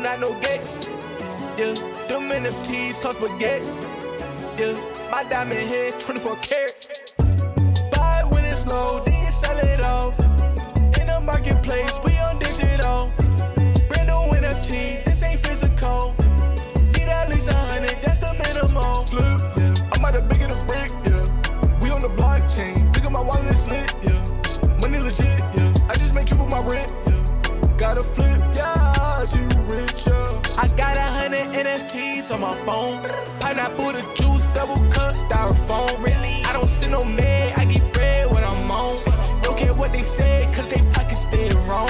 not no gates. Yeah, them NFTs cost baguettes. Yeah, my diamond head 24 karat. Buy it when it's low, then you sell it off. In the marketplace, we on digital. Brand new NFT, this ain't physical. Need at least 100, that's the minimum. Flip, yeah, I'm out the bigger the brick, yeah. We on the blockchain, look at my wallet is lit, yeah. Money legit, yeah. I just make triple my rent, yeah. Gotta flip, yeah, you rich, yeah. I got 100 NFTs on my phone. Pineapple, the juice, double cup, styrofoam. Really, I don't see no man, I get bread when I'm on. Don't care what they say, cause they pockets dead wrong.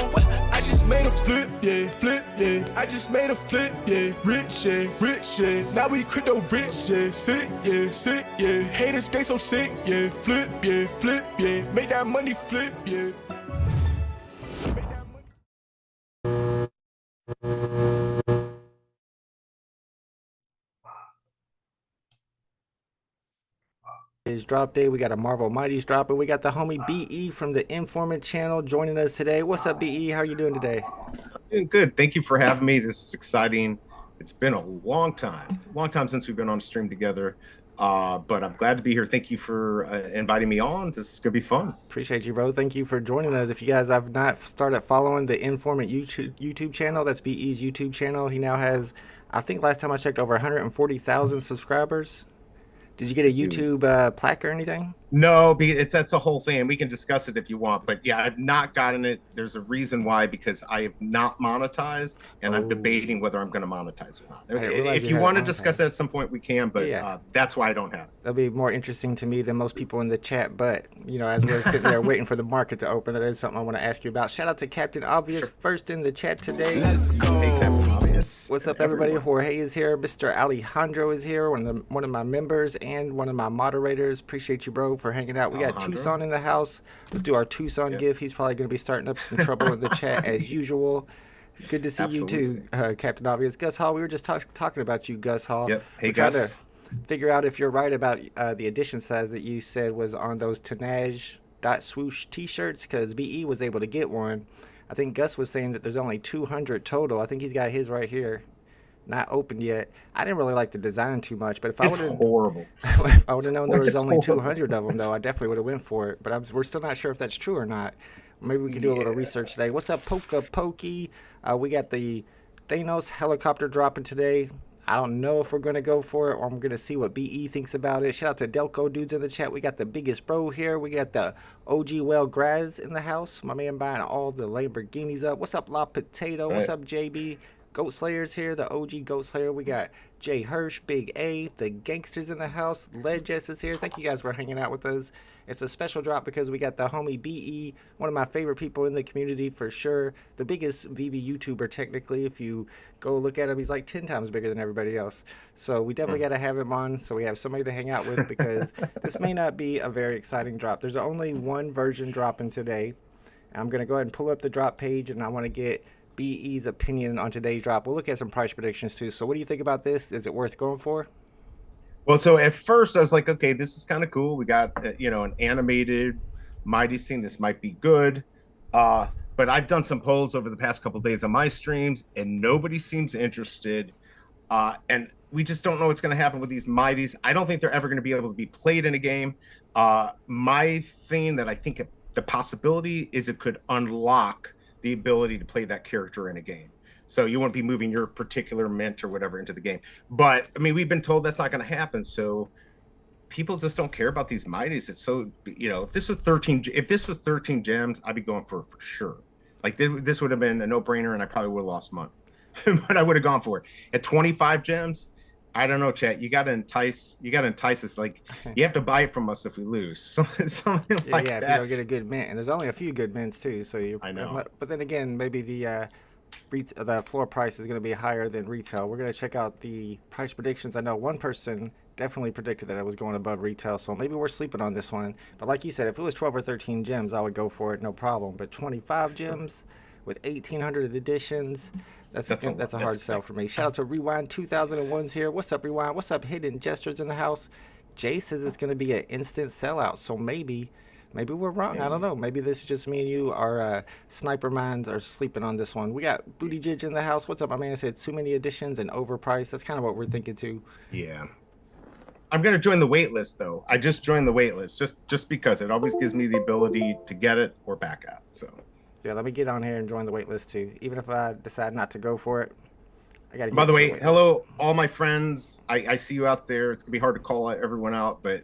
I just made a flip, yeah, flip, yeah. I just made a flip, yeah, rich, yeah, rich, yeah. Now we crypto rich, yeah, sick, yeah. Haters, they so sick, yeah, flip, yeah. Make that money flip, yeah. Is drop day. We got a Marvel Mighty's drop, and we got the homie BE from the Informant channel joining us today. What's up, BE? How are you doing today? Doing good. Thank you for having me. This is exciting. It's been a long time since we've been on stream together, but I'm glad to be here. Thank you for inviting me on. This is gonna be fun. Appreciate you, bro. Thank you for joining us. If you guys have not started following the Informant YouTube channel, that's BE's YouTube channel. He now has, I think last time I checked, over 140,000 subscribers. Did you get a YouTube plaque or anything? No, that's a whole thing. We can discuss it if you want. But yeah, I've not gotten it. There's a reason why, because I have not monetized, and I'm debating whether I'm going to monetize or not. If you want to discuss it at some point, we can. But that's why I don't have it. That'll be more interesting to me than most people in the chat. But, you know, as we're sitting there waiting for the market to open, that is something I want to ask you about. Shout out to Captain Obvious, first in the chat today. Let's go. What's up, everybody? Jorge is here. Mr. Alejandro is here, one of my members and one of my moderators. Appreciate you, bro, for hanging out. We got Tucson in the house. Let's do our Tucson gift. He's probably going to be starting up some trouble in the chat as usual. Good to see you too, Captain Obvious. Gus Hall, we were just talking about you, Gus Hall. Yep. Hey, Gus. Trying to figure out if you're right about the edition size that you said was on those Tanaj.swoosh t-shirts, because BE was able to get one. I think Gus was saying that there's only 200 total. I think he's got his right here, not opened yet. I didn't really like the design too much, but if I would have horrible. If I would have known there was only 200 of them, though, I definitely would have went for it. But we're still not sure if that's true or not. Maybe we could do a little research today. What's up, Poka Pokey? We got the Thanos helicopter dropping today. I don't know if we're going to go for it, or I'm going to see what BE thinks about it. Shout out to Delco dudes in the chat. We got the biggest bro here. We got the OG Well Graz in the house. My man buying all the Lamborghinis up. What's up, La Potato? What's up, JB? Goat Slayer's here, the OG Goat Slayer. We got Jay Hirsch, Big A, the gangsters in the house. Legess is here. Thank you guys for hanging out with us. It's a special drop because we got the homie BE, one of my favorite people in the community for sure. The biggest VeVe YouTuber, technically. If you go look at him, he's like 10 times bigger than everybody else. So we definitely got to have him on so we have somebody to hang out with, because this may not be a very exciting drop. There's only one version dropping today. I'm going to go ahead and pull up the drop page, and I want to get BE's opinion on today's drop. We'll look at some price predictions too. So what do you think about this? Is it worth going for? Well, so at first I was like, okay, this is kind of cool. We got, an animated Mighty scene. This might be good. But I've done some polls over the past couple of days on my streams, and nobody seems interested. And we just don't know what's going to happen with these Mighties. I don't think they're ever going to be able to be played in a game. My thing that I think the possibility is it could unlock the ability to play that character in a game. So you won't be moving your particular mint or whatever into the game. But I mean, we've been told that's not going to happen. So people just don't care about these Mighties. It's so, if this was 13 gems, I'd be going for it for sure. Like this would have been a no-brainer, and I probably would have lost money, but I would have gone for it. At 25 gems, I don't know, chat. You gotta entice us. Like, you have to buy it from us if we lose. Something like that. If you don't get a good mint, and there's only a few good mints too. So I know. But then again, maybe the floor price is going to be higher than retail. We're going to check out the price predictions. I know one person definitely predicted that it was going above retail, so maybe we're sleeping on this one. But like you said, if it was 12 or 13 gems, I would go for it, no problem. But 25 gems with 1,800 editions, that's a hard sell for me. Shout out to Rewind 2001's here. What's up, Rewind? What's up, Hidden Gestures in the house? Jay says it's going to be an instant sellout, so maybe maybe we're wrong. I don't know. Maybe this is just me and you. Our sniper minds are sleeping on this one. We got Booty Jidge in the house. What's up? My man said too many editions and overpriced. That's kind of what we're thinking too. Yeah. I'm going to join the wait list, though. I just joined the wait list just because it always gives me the ability to get it or back out. So yeah, let me get on here and join the wait list too. Even if I decide not to go for it, I got to. By the way, hello, all my friends. I see you out there. It's going to be hard to call everyone out, but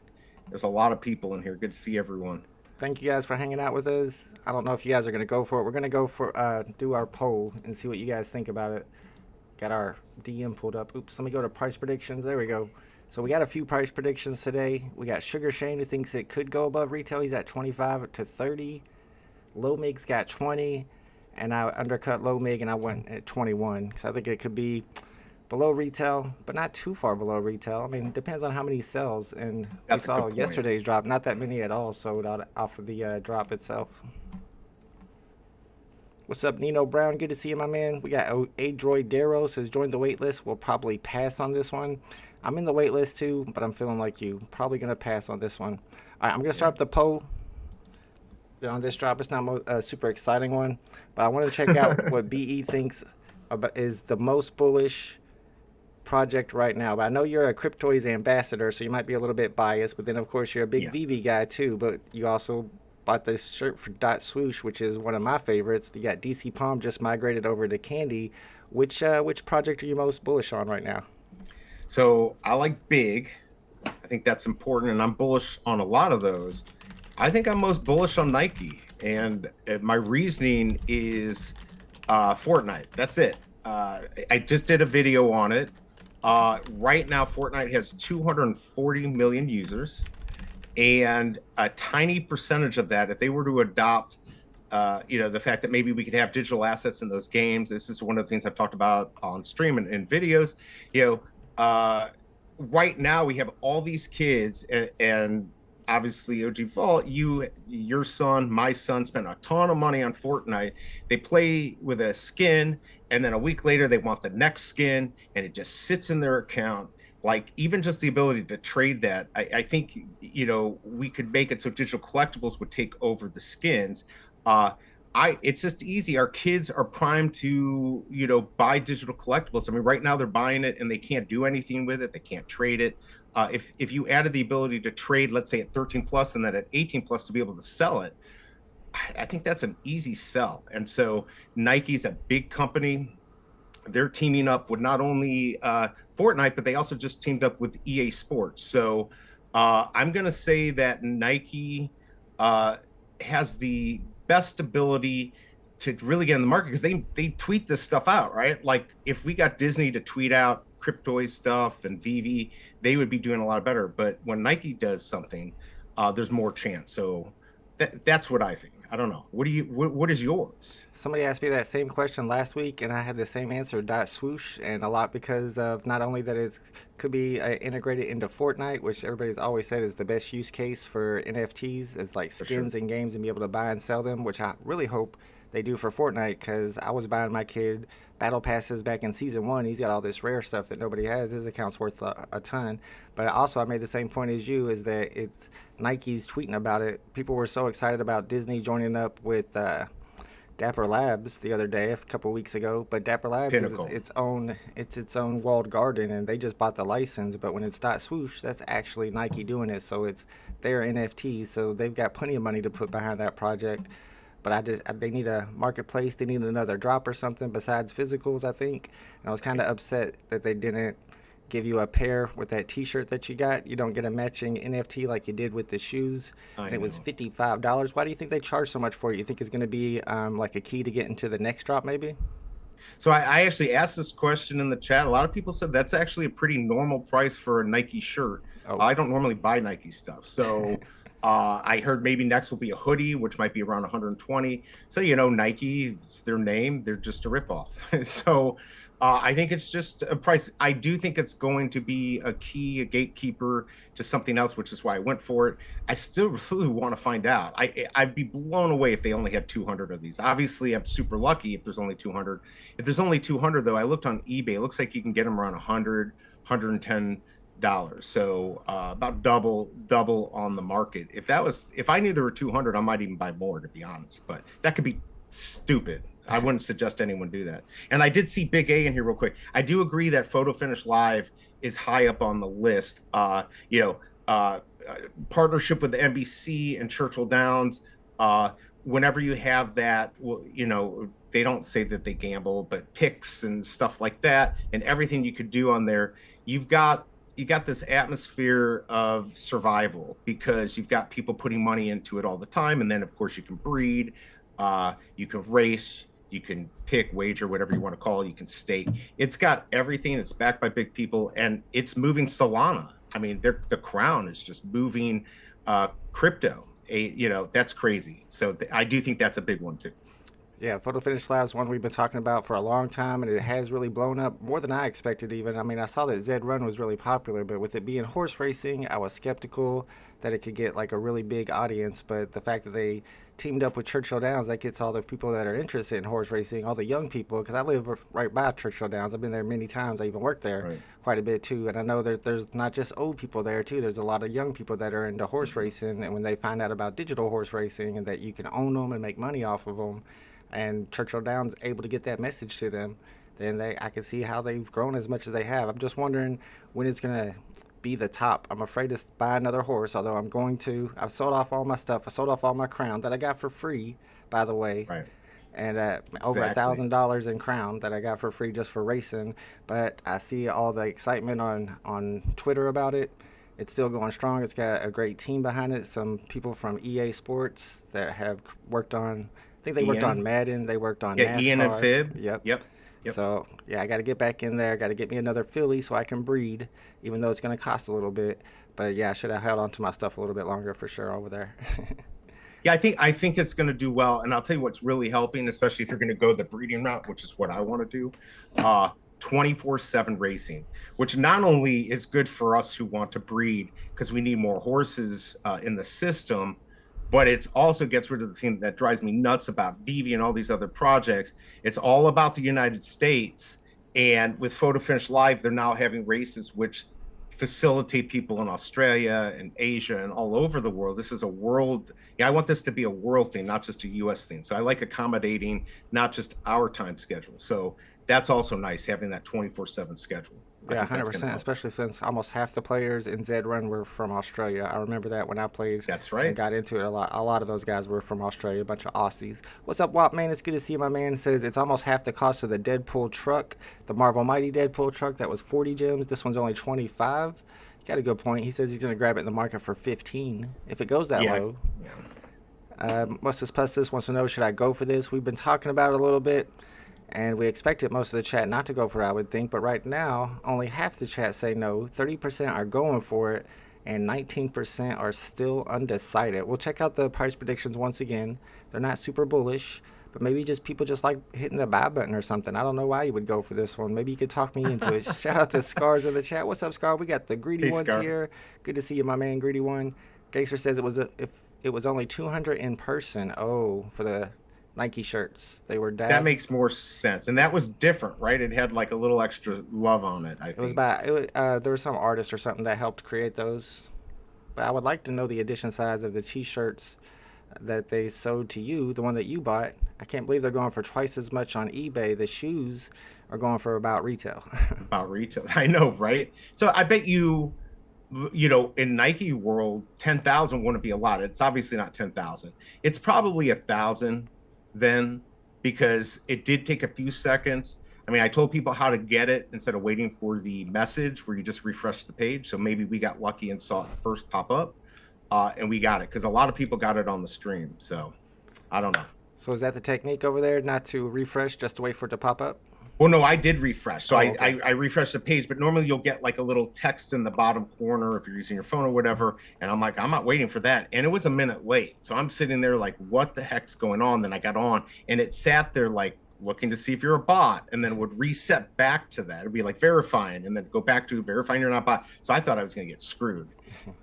there's a lot of people in here. Good to see everyone. Thank you guys for hanging out with us. I don't know if you guys are going to go for it. We're going to go for do our poll and see what you guys think about it. Got our DM pulled up. Oops, let me go to price predictions. There we go. So we got a few price predictions today. We got Sugar Shane, who thinks it could go above retail. He's at 25 to 30. Low Mig's got 20, and I undercut Low Mig and I went at 21. So I think it could be below retail, but not too far below retail. I mean, it depends on how many sells. And we saw yesterday's drop, not that many at all sold out off of the drop itself. What's up, Nino Brown? Good to see you, my man. We got Adroid Daros has joined the wait list. We'll probably pass on this one. I'm in the wait list too, but I'm feeling like you. Probably going to pass on this one. All right, I'm going to start up the poll on this drop. It's not a super exciting one, but I want to check out what BE thinks about is the most bullish project right now. But I know you're a Cryptoids ambassador, so you might be a little bit biased. But then, of course, you're a big VeVe guy too. But you also bought this shirt for Dot Swoosh, which is one of my favorites. You got DC Palm just migrated over to Candy. Which project are you most bullish on right now? So I like big. I think that's important, and I'm bullish on a lot of those. I think I'm most bullish on Nike, and my reasoning is Fortnite. That's it. I just did a video on it. Right now, Fortnite has 240 million users, and a tiny percentage of that, if they were to adopt, the fact that maybe we could have digital assets in those games. This is one of the things I've talked about on stream and in videos. Right now we have all these kids, and obviously OG Vault, your son, my son spent a ton of money on Fortnite. They play with a skin, and then a week later they want the next skin, and it just sits in their account. Like, even just the ability to trade that, I think, we could make it so digital collectibles would take over the skins. It's just easy. Our kids are primed to, buy digital collectibles. I mean, right now they're buying it and they can't do anything with it. They can't trade it. If you added the ability to trade, let's say at 13 plus and then at 18 plus to be able to sell it, I think that's an easy sell. And so Nike's a big company. They're teaming up with not only Fortnite, but they also just teamed up with EA Sports. So I'm going to say that Nike has the best ability to really get in the market, because they tweet this stuff out, right? Like, if we got Disney to tweet out Cryptoid stuff and VeVe, they would be doing a lot better. But when Nike does something, there's more chance. So that's what I think. I don't know. What is yours? Somebody asked me that same question last week, and I had the same answer, Dot Swoosh, and a lot because of not only that it could be integrated into Fortnite, which everybody's always said is the best use case for NFTs, is like skins in games and be able to buy and sell them, which I really hope they do for Fortnite, because I was buying my kid battle passes back in season 1. He's got all this rare stuff that nobody has. His account's worth a ton. But also, I made the same point as you, is that it's Nike's tweeting about it. People were so excited about Disney joining up with Dapper Labs the other day, a couple weeks ago. But Dapper Labs is its own walled garden, and they just bought the license. But when it's Dot Swoosh, that's actually Nike doing it. So it's their NFTs. So they've got plenty of money to put behind that project. But they need a marketplace. They need another drop or something besides physicals, I think. And I was kind of upset that they didn't give you a pair with that T-shirt that you got. You don't get a matching NFT like you did with the shoes. And it was $55. Why do you think they charge so much for it? You think it's going to be like a key to get into the next drop, maybe? So I actually asked this question in the chat. A lot of people said that's actually a pretty normal price for a Nike shirt. Oh. I don't normally buy Nike stuff, so. I heard maybe next will be a hoodie, which might be around 120. So, Nike, it's their name. They're just a ripoff. So I think it's just a price. I do think it's going to be a gatekeeper to something else, which is why I went for it. I still really want to find out. I'd be blown away if they only had 200 of these. Obviously, I'm super lucky if there's only 200. If there's only 200, though, I looked on eBay. It looks like you can get them around 100, $110 So about double on the market. If I knew there were 200, I might even buy more, to be honest. But that could be stupid. I wouldn't suggest anyone do that. And I did see Big A in here real quick. I do agree that Photo Finish Live is high up on the list. Partnership with the NBC and Churchill Downs. Whenever you have that, they don't say that they gamble, but picks and stuff like that, and everything you could do on there, you got this atmosphere of survival because you've got people putting money into it all the time. And then of course you can breed, you can race, you can pick, wager, whatever you want to call it, you can stake. It's got everything. It's backed by big people, and it's moving Solana. I mean, the crown is just moving crypto. That's crazy. So I do think that's a big one too. Yeah, Photo Finish Live is one we've been talking about for a long time, and it has really blown up more than I expected even. I mean, I saw that Zed Run was really popular, but with it being horse racing, I was skeptical that it could get like a really big audience. But the fact that they teamed up with Churchill Downs, that gets all the people that are interested in horse racing, all the young people, because I live right by Churchill Downs. I've been there many times. I even worked there quite a bit too. And I know there's not just old people there too. There's a lot of young people that are into horse racing. And when they find out about digital horse racing and that you can own them and make money off of them, and Churchill Downs able to get that message to them, then I can see how they've grown as much as they have. I'm just wondering when it's going to be the top. I'm afraid to buy another horse, although I'm going to. I've sold off all my stuff. I sold off all my crown that I got for free, by the way. Right. And over $1,000 in crown that I got for free just for racing. But I see all the excitement on Twitter about it. It's still going strong. It's got a great team behind it. Some people from EA Sports that have worked on, I think they worked on Madden. They worked on NASCAR. Ian and Fib. Yep. So, yeah, I got to get back in there. Got to get me another filly so I can breed, even though it's going to cost a little bit. But, yeah, I should have held on to my stuff a little bit longer for sure over there. Yeah, I think it's going to do well. And I'll tell you what's really helping, especially if you're going to go the breeding route, which is what I want to do, 24/7 racing, which not only is good for us who want to breed because we need more horses in the system, but it also gets rid of the thing that drives me nuts about VeVe and all these other projects. It's all about the United States. And with Photo Finish Live, they're now having races which facilitate people in Australia and Asia and all over the world. This is a world. Yeah, I want this to be a world thing, not just a US thing. So I like accommodating not just our time schedule. So that's also nice, having that 24/7 schedule. Yeah, 100%, especially since almost half the players in Zed Run were from Australia. I remember that when I played. That's right. And got into it a lot. A lot of those guys were from Australia, a bunch of Aussies. What's up, Wop, man? It's good to see you, my man. It says it's almost half the cost of the Deadpool truck, the Marvel Mighty Deadpool truck that was 40 gems. This one's only 25. Got a good point. He says he's going to grab it in the market for 15 if it goes that low. Yeah. Mustus Pustus wants to know, should I go for this? We've been talking about it a little bit. And we expected most of the chat not to go for it, I would think. But right now, only half the chat say no. 30% are going for it. And 19% are still undecided. We'll check out the price predictions once again. They're not super bullish. But maybe just people just like hitting the buy button or something. I don't know why you would go for this one. Maybe you could talk me into it. Shout out to Scars in the chat. What's up, Scar? We got the Greedy Ones here. Good to see you, my man, Greedy One. Gangster says if it was only 200 in person. Oh, for the Nike shirts. They were that makes more sense, and that was different, right? It had like a little extra love on it. I think it was there was some artist or something that helped create those. But I would like to know the edition size of the T-shirts that they sold to you, the one that you bought. I can't believe they're going for twice as much on eBay. The shoes are going for about retail. About retail, I know, right? So I bet you know, in Nike world, 10,000 wouldn't be a lot. It's obviously not 10,000. It's probably 1,000. Then, because it did take a few seconds. I mean, I told people how to get it instead of waiting for the message where you just refresh the page. So maybe we got lucky and saw it first pop up, and we got it because a lot of people got it on the stream. So I don't know. So is that the technique over there, not to refresh, just to wait for it to pop up? Well, no, I did refresh. So I refreshed the page, but normally you'll get like a little text in the bottom corner if you're using your phone or whatever. And I'm like, I'm not waiting for that. And it was a minute late. So I'm sitting there like, what the heck's going on? Then I got on and it sat there like looking to see if you're a bot, and then would reset back to that. It'd be like verifying and then go back to verifying you're not bot. So I thought I was going to get screwed.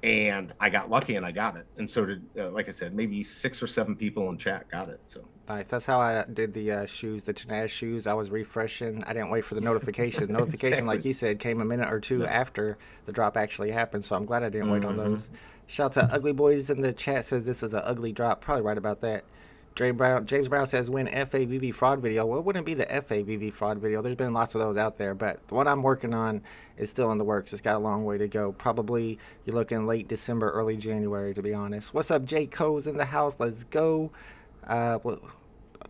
And I got lucky and I got it. And so did, like I said, maybe 6 or 7 people in chat got it. So Nice. That's how I did the shoes, the THANOS shoes. I was refreshing. I didn't wait for the notification. The notification, Exactly. like you said, came a minute or two after the drop actually happened. So I'm glad I didn't wait on those. Shout out to Ugly Boys in the chat, says this is an ugly drop. Probably right about that. James Brown says, win VeVe fraud video. Well, it wouldn't be the VeVe fraud video. There's been lots of those out there, but the one I'm working on is still in the works. It's got a long way to go. Probably you're looking late December, early January, to be honest. What's up, Jay Co's in the house? Let's go.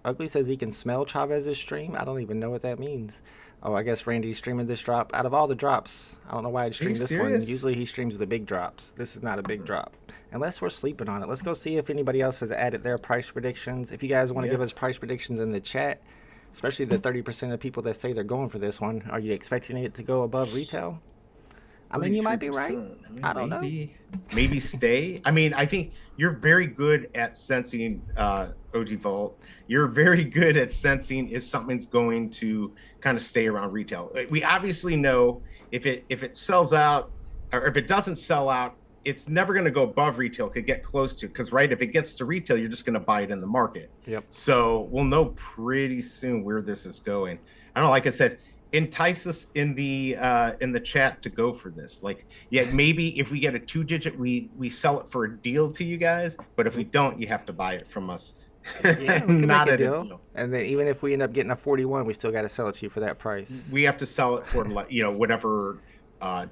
Ugly says he can smell Chavez's stream. I don't even know what that means. Oh, I guess Randy's streaming this drop. Out of all the drops, I don't know why I'd stream this one. Usually he streams the big drops. This is not a big drop. Unless we're sleeping on it. Let's go see if anybody else has added their price predictions. If you guys want to give us price predictions in the chat, especially the 30% of people that say they're going for this one, are you expecting it to go above retail? I mean, you might be right. I don't know. Maybe stay. I mean, I think you're very good at sensing, OG Vault. You're very good at sensing if something's going to kind of stay around retail. We obviously know if it sells out, or if it doesn't sell out, it's never going to go above retail. It could get close to, because if it gets to retail, you're just going to buy it in the market. Yep. So we'll know pretty soon where this is going. I don't know. Like I said, entice us in the chat to go for this. Like, yeah, maybe if we get a 2-digit, we sell it for a deal to you guys. But if we don't, you have to buy it from us. Yeah, we can Not make a at deal. And then even if we end up getting a 41, we still got to sell it to you for that price. We have to sell it for whatever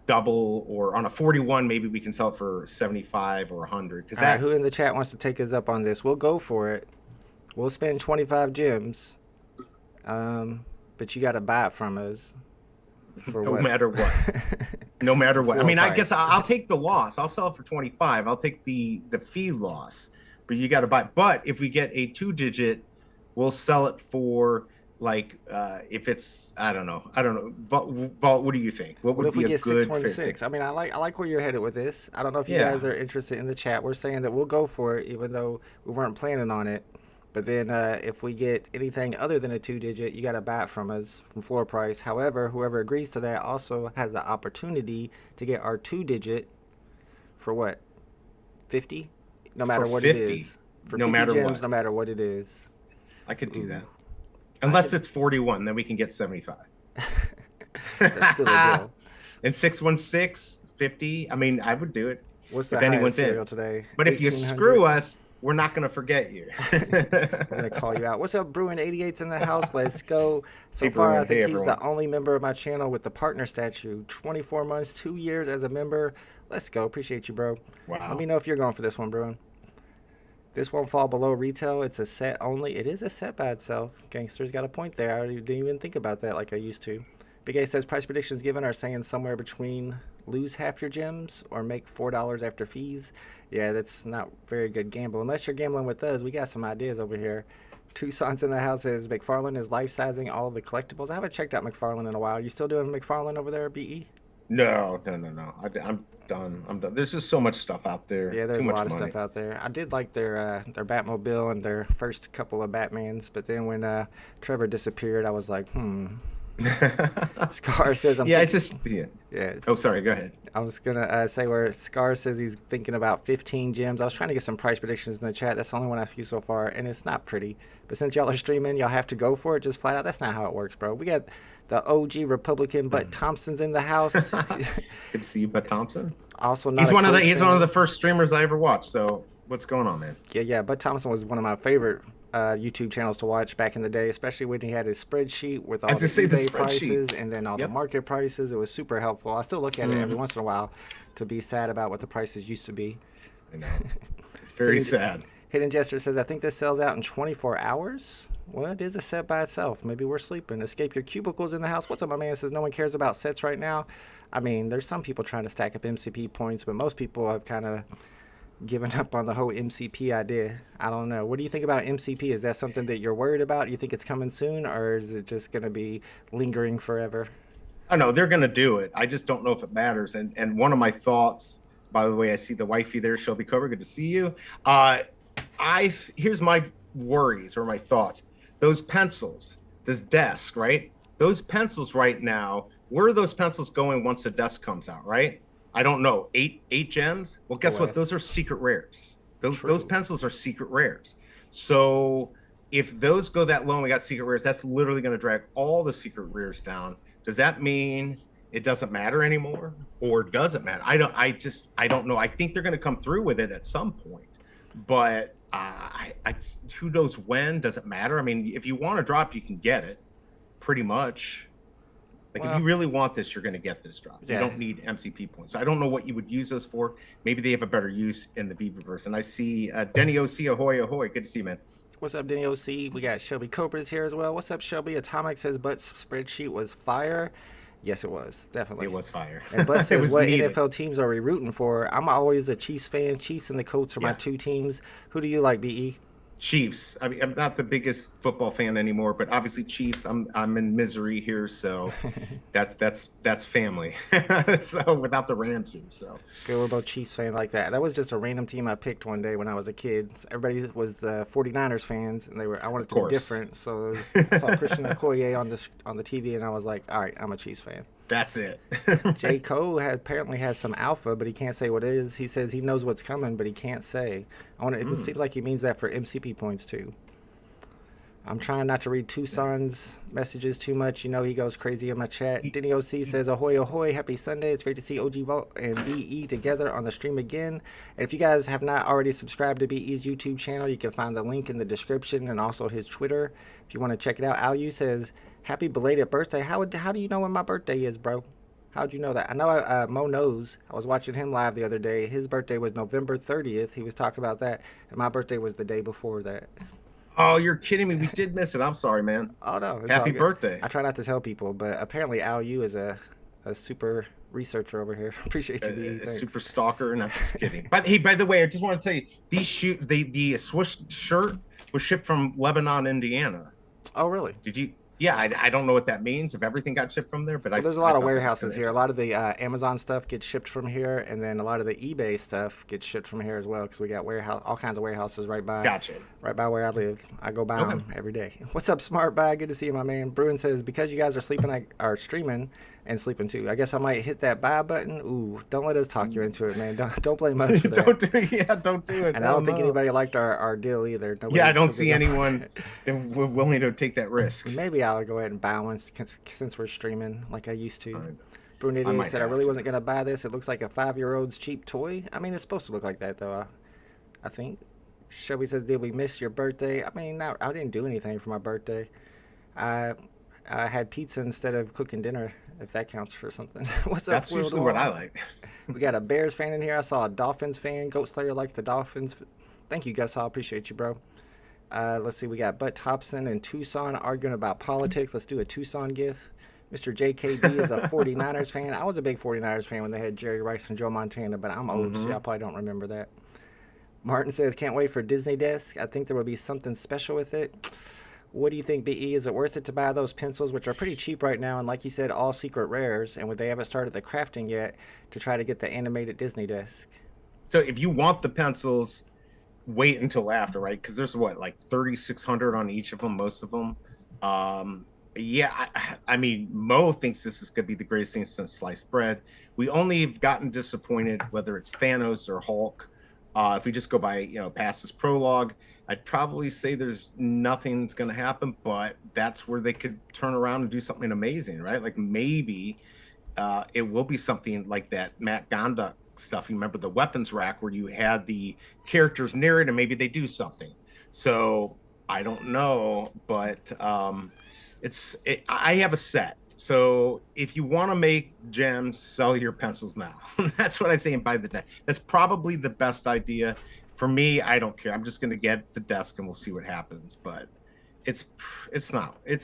double, or on a 41, maybe we can sell it for 75 or 100. Because right, who in the chat wants to take us up on this? We'll go for it. We'll spend 25 gems. But you got to buy it from us. For no matter what. No matter what. I mean, I guess I'll take the loss. I'll sell it for 25. I'll take the fee loss. But you got to buy it. But if we get a 2-digit, we'll sell it for, like, if it's, I don't know. Vault, what do you think? What would if be we a get good 616? I mean, I like where you're headed with this. I don't know if you guys are interested in the chat. We're saying that we'll go for it, even though we weren't planning on it. But then if we get anything other than a 2-digit, you got to buy it from us from floor price. However, whoever agrees to that also has the opportunity to get our 2-digit for what? 50? No matter what 50. It is. For no matter gems, what. No matter what it is. I could do that. Unless it's 41, then we can get 75. That's still a deal. And 616, 50. I mean, I would do it. What's the if anyone's in today? But if you screw us, we're not going to forget you. I'm going to call you out. What's up, Bruin 88's in the house? Let's go. So far, I think he's the only member of my channel with the partner statue. 24 months, 2 years as a member. Let's go. Appreciate you, bro. Wow. Let me know if you're going for this one, Bruin. This won't fall below retail. It's a set only. It is a set by itself. Gangster's got a point there. I didn't even think about that like I used to. Big A says price predictions given are saying somewhere between lose half your gems or make $4 after fees. Yeah, that's not very good gamble. Unless you're gambling with us, we got some ideas over here. Tucson's in the house says McFarlane is life-sizing all of the collectibles. I haven't checked out McFarlane in a while. You still doing McFarlane over there, BE? No. I'm done. There's just so much stuff out there. Yeah, there's a lot of stuff out there. I did like their Batmobile and their first couple of Batmans, but then when Trevor disappeared, I was like, Scar says Oh, sorry, go ahead. I was gonna say where Scar says he's thinking about 15 gems. I was trying to get some price predictions in the chat. That's the only one I see so far, and it's not pretty. But since y'all are streaming, y'all have to go for it just flat out. That's not how it works, bro. We got the OG Republican Butt Thompson's in the house. Good to see you, Butt Thompson. Also, he's one of the first streamers I ever watched. So what's going on, man? Yeah. Butt Thompson was one of my favorite YouTube channels to watch back in the day, especially when he had his spreadsheet with all the eBay prices and then all the market prices. It was super helpful. I still look at it every once in a while to be sad about what the prices used to be. I know. It's very sad. Hidden Jester says, I think this sells out in 24 hours. Well, it is a set by itself. Maybe we're sleeping. Escape your cubicles in the house. What's up, my man? Says no one cares about sets right now. I mean, there's some people trying to stack up MCP points, but most people have kind of given up on the whole MCP idea. I don't know. What do you think about MCP? Is that something that you're worried about? You think it's coming soon, or is it just going to be lingering forever? I know they're going to do it. I just don't know if it matters. And one of my thoughts, by the way, I see the wifey there, Shelby Cover. Good to see you. Here's my worries or my thoughts. Those pencils, this desk, right? Those pencils right now, where are those pencils going once the desk comes out, right? I don't know. Eight gems? Well, guess what? Those are secret rares. Those pencils are secret rares. So if those go that low and we got secret rares, that's literally going to drag all the secret rares down. Does that mean it doesn't matter anymore, or does it matter? I don't know. I think they're going to come through with it at some point, but who knows when? Does it matter? I mean, if you want to drop, you can get it pretty much. Like, if you really want this, you're going to get this drop. You don't need MCP points. So I don't know what you would use those for. Maybe they have a better use in the VeVe-verse. And I see Denny OC, ahoy, ahoy. Good to see you, man. What's up, Denny OC? We got Shelby Cobra's here as well. What's up, Shelby? Atomic says, but spreadsheet was fire. Yes, it was. Definitely. It was fire. And Bus says, what NFL teams are we rooting for? I'm always a Chiefs fan. Chiefs and the Colts are my two teams. Who do you like, BE? Chiefs. I mean, I'm not the biggest football fan anymore, but obviously Chiefs. I'm in misery here, so that's family. So without the Rams here, so good. What about Chiefs fan like that? That was just a random team I picked one day when I was a kid. Everybody was the 49ers fans, and I wanted to be different. So I saw Christian Okoye on the TV, and I was like, all right, I'm a Chiefs fan. That's it. J. Cole apparently has some alpha, but he can't say what it is. He says he knows what's coming, but he can't say. It seems like he means that for MCP points too. I'm trying not to read Tucson's messages too much. You know he goes crazy in my chat. Denny OC says, ahoy, ahoy, happy Sunday. It's great to see OG Vault and BE together on the stream again. And if you guys have not already subscribed to BE's YouTube channel, you can find the link in the description and also his Twitter if you want to check it out. Alu says, happy belated birthday. How do you know when my birthday is, bro? How'd you know that? I know Mo knows. I was watching him live the other day. His birthday was November 30th. He was talking about that. And my birthday was the day before that. Oh, you're kidding me. We did miss it. I'm sorry, man. Oh, no. Happy birthday. I try not to tell people, but apparently Alu is a super researcher over here. Appreciate you. A super stalker. And I'm just kidding. But hey, by the way, I just want to tell you, the swoosh shirt was shipped from Lebanon, Indiana. Oh, really? Did you? Yeah, I don't know what that means, if everything got shipped from there, but there's a lot of warehouses here. A lot of the Amazon stuff gets shipped from here, and then a lot of the eBay stuff gets shipped from here as well, because we got all kinds of warehouses right by. Gotcha. Right by where I live. I go by them every day. What's up, Smart Buy? Good to see you, my man. Bruin says, because you guys are streaming and sleeping too, I guess I might hit that buy button. Ooh, don't let us talk you into it, man. Don't blame us for that. Don't do it. And I don't think anybody liked our deal either. I don't see anyone willing to take that risk. Maybe I'll go ahead and buy one since we're streaming like I used to. Right. Brunette said, I really wasn't going to buy this. It looks like a 5-year-old's cheap toy. I mean, it's supposed to look like that, though, I think. Shelby says, did we miss your birthday? I mean, no, I didn't do anything for my birthday. I had pizza instead of cooking dinner, if that counts for something. What's up, That's usually what I like. We got a Bears fan in here. I saw a Dolphins fan. Goat Slayer likes the Dolphins. Thank you, Gus. I appreciate you, bro. Let's see. We got Bud Thompson and Tucson arguing about politics. Let's do a Tucson gif. Mr. JKD is a 49ers fan. I was a big 49ers fan when they had Jerry Rice and Joe Montana, but I'm old, so I probably don't remember that. Martin says, can't wait for Disney Desk. I think there will be something special with it. What do you think, BE? Is it worth it to buy those pencils, which are pretty cheap right now, and like you said, all secret rares, and they haven't started the crafting yet, to try to get the animated Disney Desk? So if you want the pencils, wait until after, right? Because there's like 3,600 on each of them, most of them. I mean, Mo thinks this is going to be the greatest thing since sliced bread. We only have gotten disappointed, whether it's Thanos or Hulk. If we just go by, past this prologue, I'd probably say there's nothing that's going to happen, but that's where they could turn around and do something amazing, right? Like maybe it will be something like that Matt Gonda stuff. You remember the weapons rack where you had the characters near it and maybe they do something. So I don't know, but I have a set. So if you want to make gems, sell your pencils now. That's what I say and buy the deck. That's probably the best idea. For me, I don't care. I'm just going to get the desk and we'll see what happens. But it's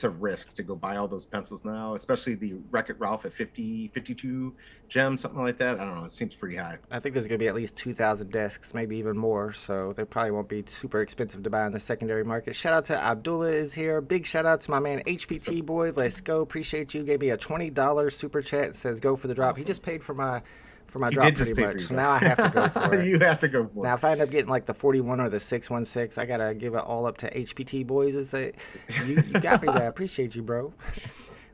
a risk to go buy all those pencils now, especially the Wreck-It Ralph at 52 gems, something like that. I don't know. It seems pretty high. I think there's going to be at least 2,000 desks, maybe even more. So they probably won't be super expensive to buy in the secondary market. Shout out to Abdullah is here. Big shout out to my man HPT Boy. Let's go. Appreciate you. Gave me a $20 super chat. It says go for the drop. Awesome. He just paid for my drop pretty much. So now I have to go for it. You have to go for it. Now, if I end up getting like the 41 or the 616, I got to give it all up to HPT Boys and say, you got me there. I appreciate you, bro.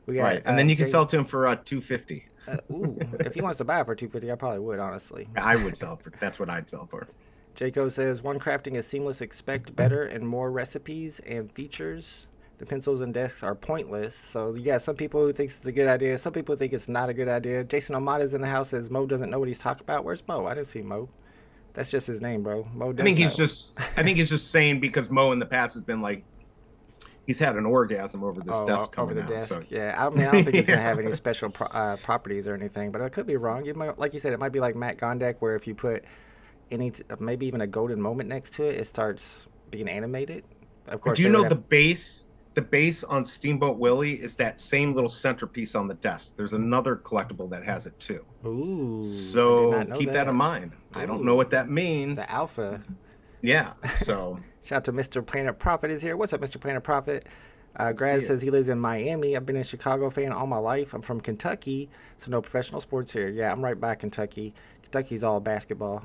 We got, right. And then you can sell to him for $250. Ooh, if he wants to buy it for $250, I probably would, honestly. I would sell it for, that's what I'd sell for. Jaco says, one crafting is seamless, expect better and more recipes and features. The pencils and desks are pointless. So you got some people who think it's a good idea. Some people think it's not a good idea. Jason Omada's in the house, says Mo doesn't know what he's talking about. Where's Mo? I didn't see Mo. That's just his name, bro. Mo does I think know. I think he's just saying because Mo in the past has been like, he's had an orgasm over this desk coming over the out, desk. so. Yeah, I mean, I don't think it's gonna have any special properties or anything, but I could be wrong. You might, like you said, it might be like Matt Gondek, where if you put maybe even a golden moment next to it, it starts being animated. Of course, do you know the base? The base on Steamboat Willie is that same little centerpiece on the desk. There's another collectible that has it too. Ooh. So keep that in mind. I don't know what that means. The alpha. Yeah. So shout out to Mr. Planet Prophet is here. What's up, Mr. Planet Prophet? Grad says he lives in Miami. I've been a Chicago fan all my life. I'm from Kentucky, so no professional sports here. Yeah, I'm right by Kentucky. Kentucky's all basketball.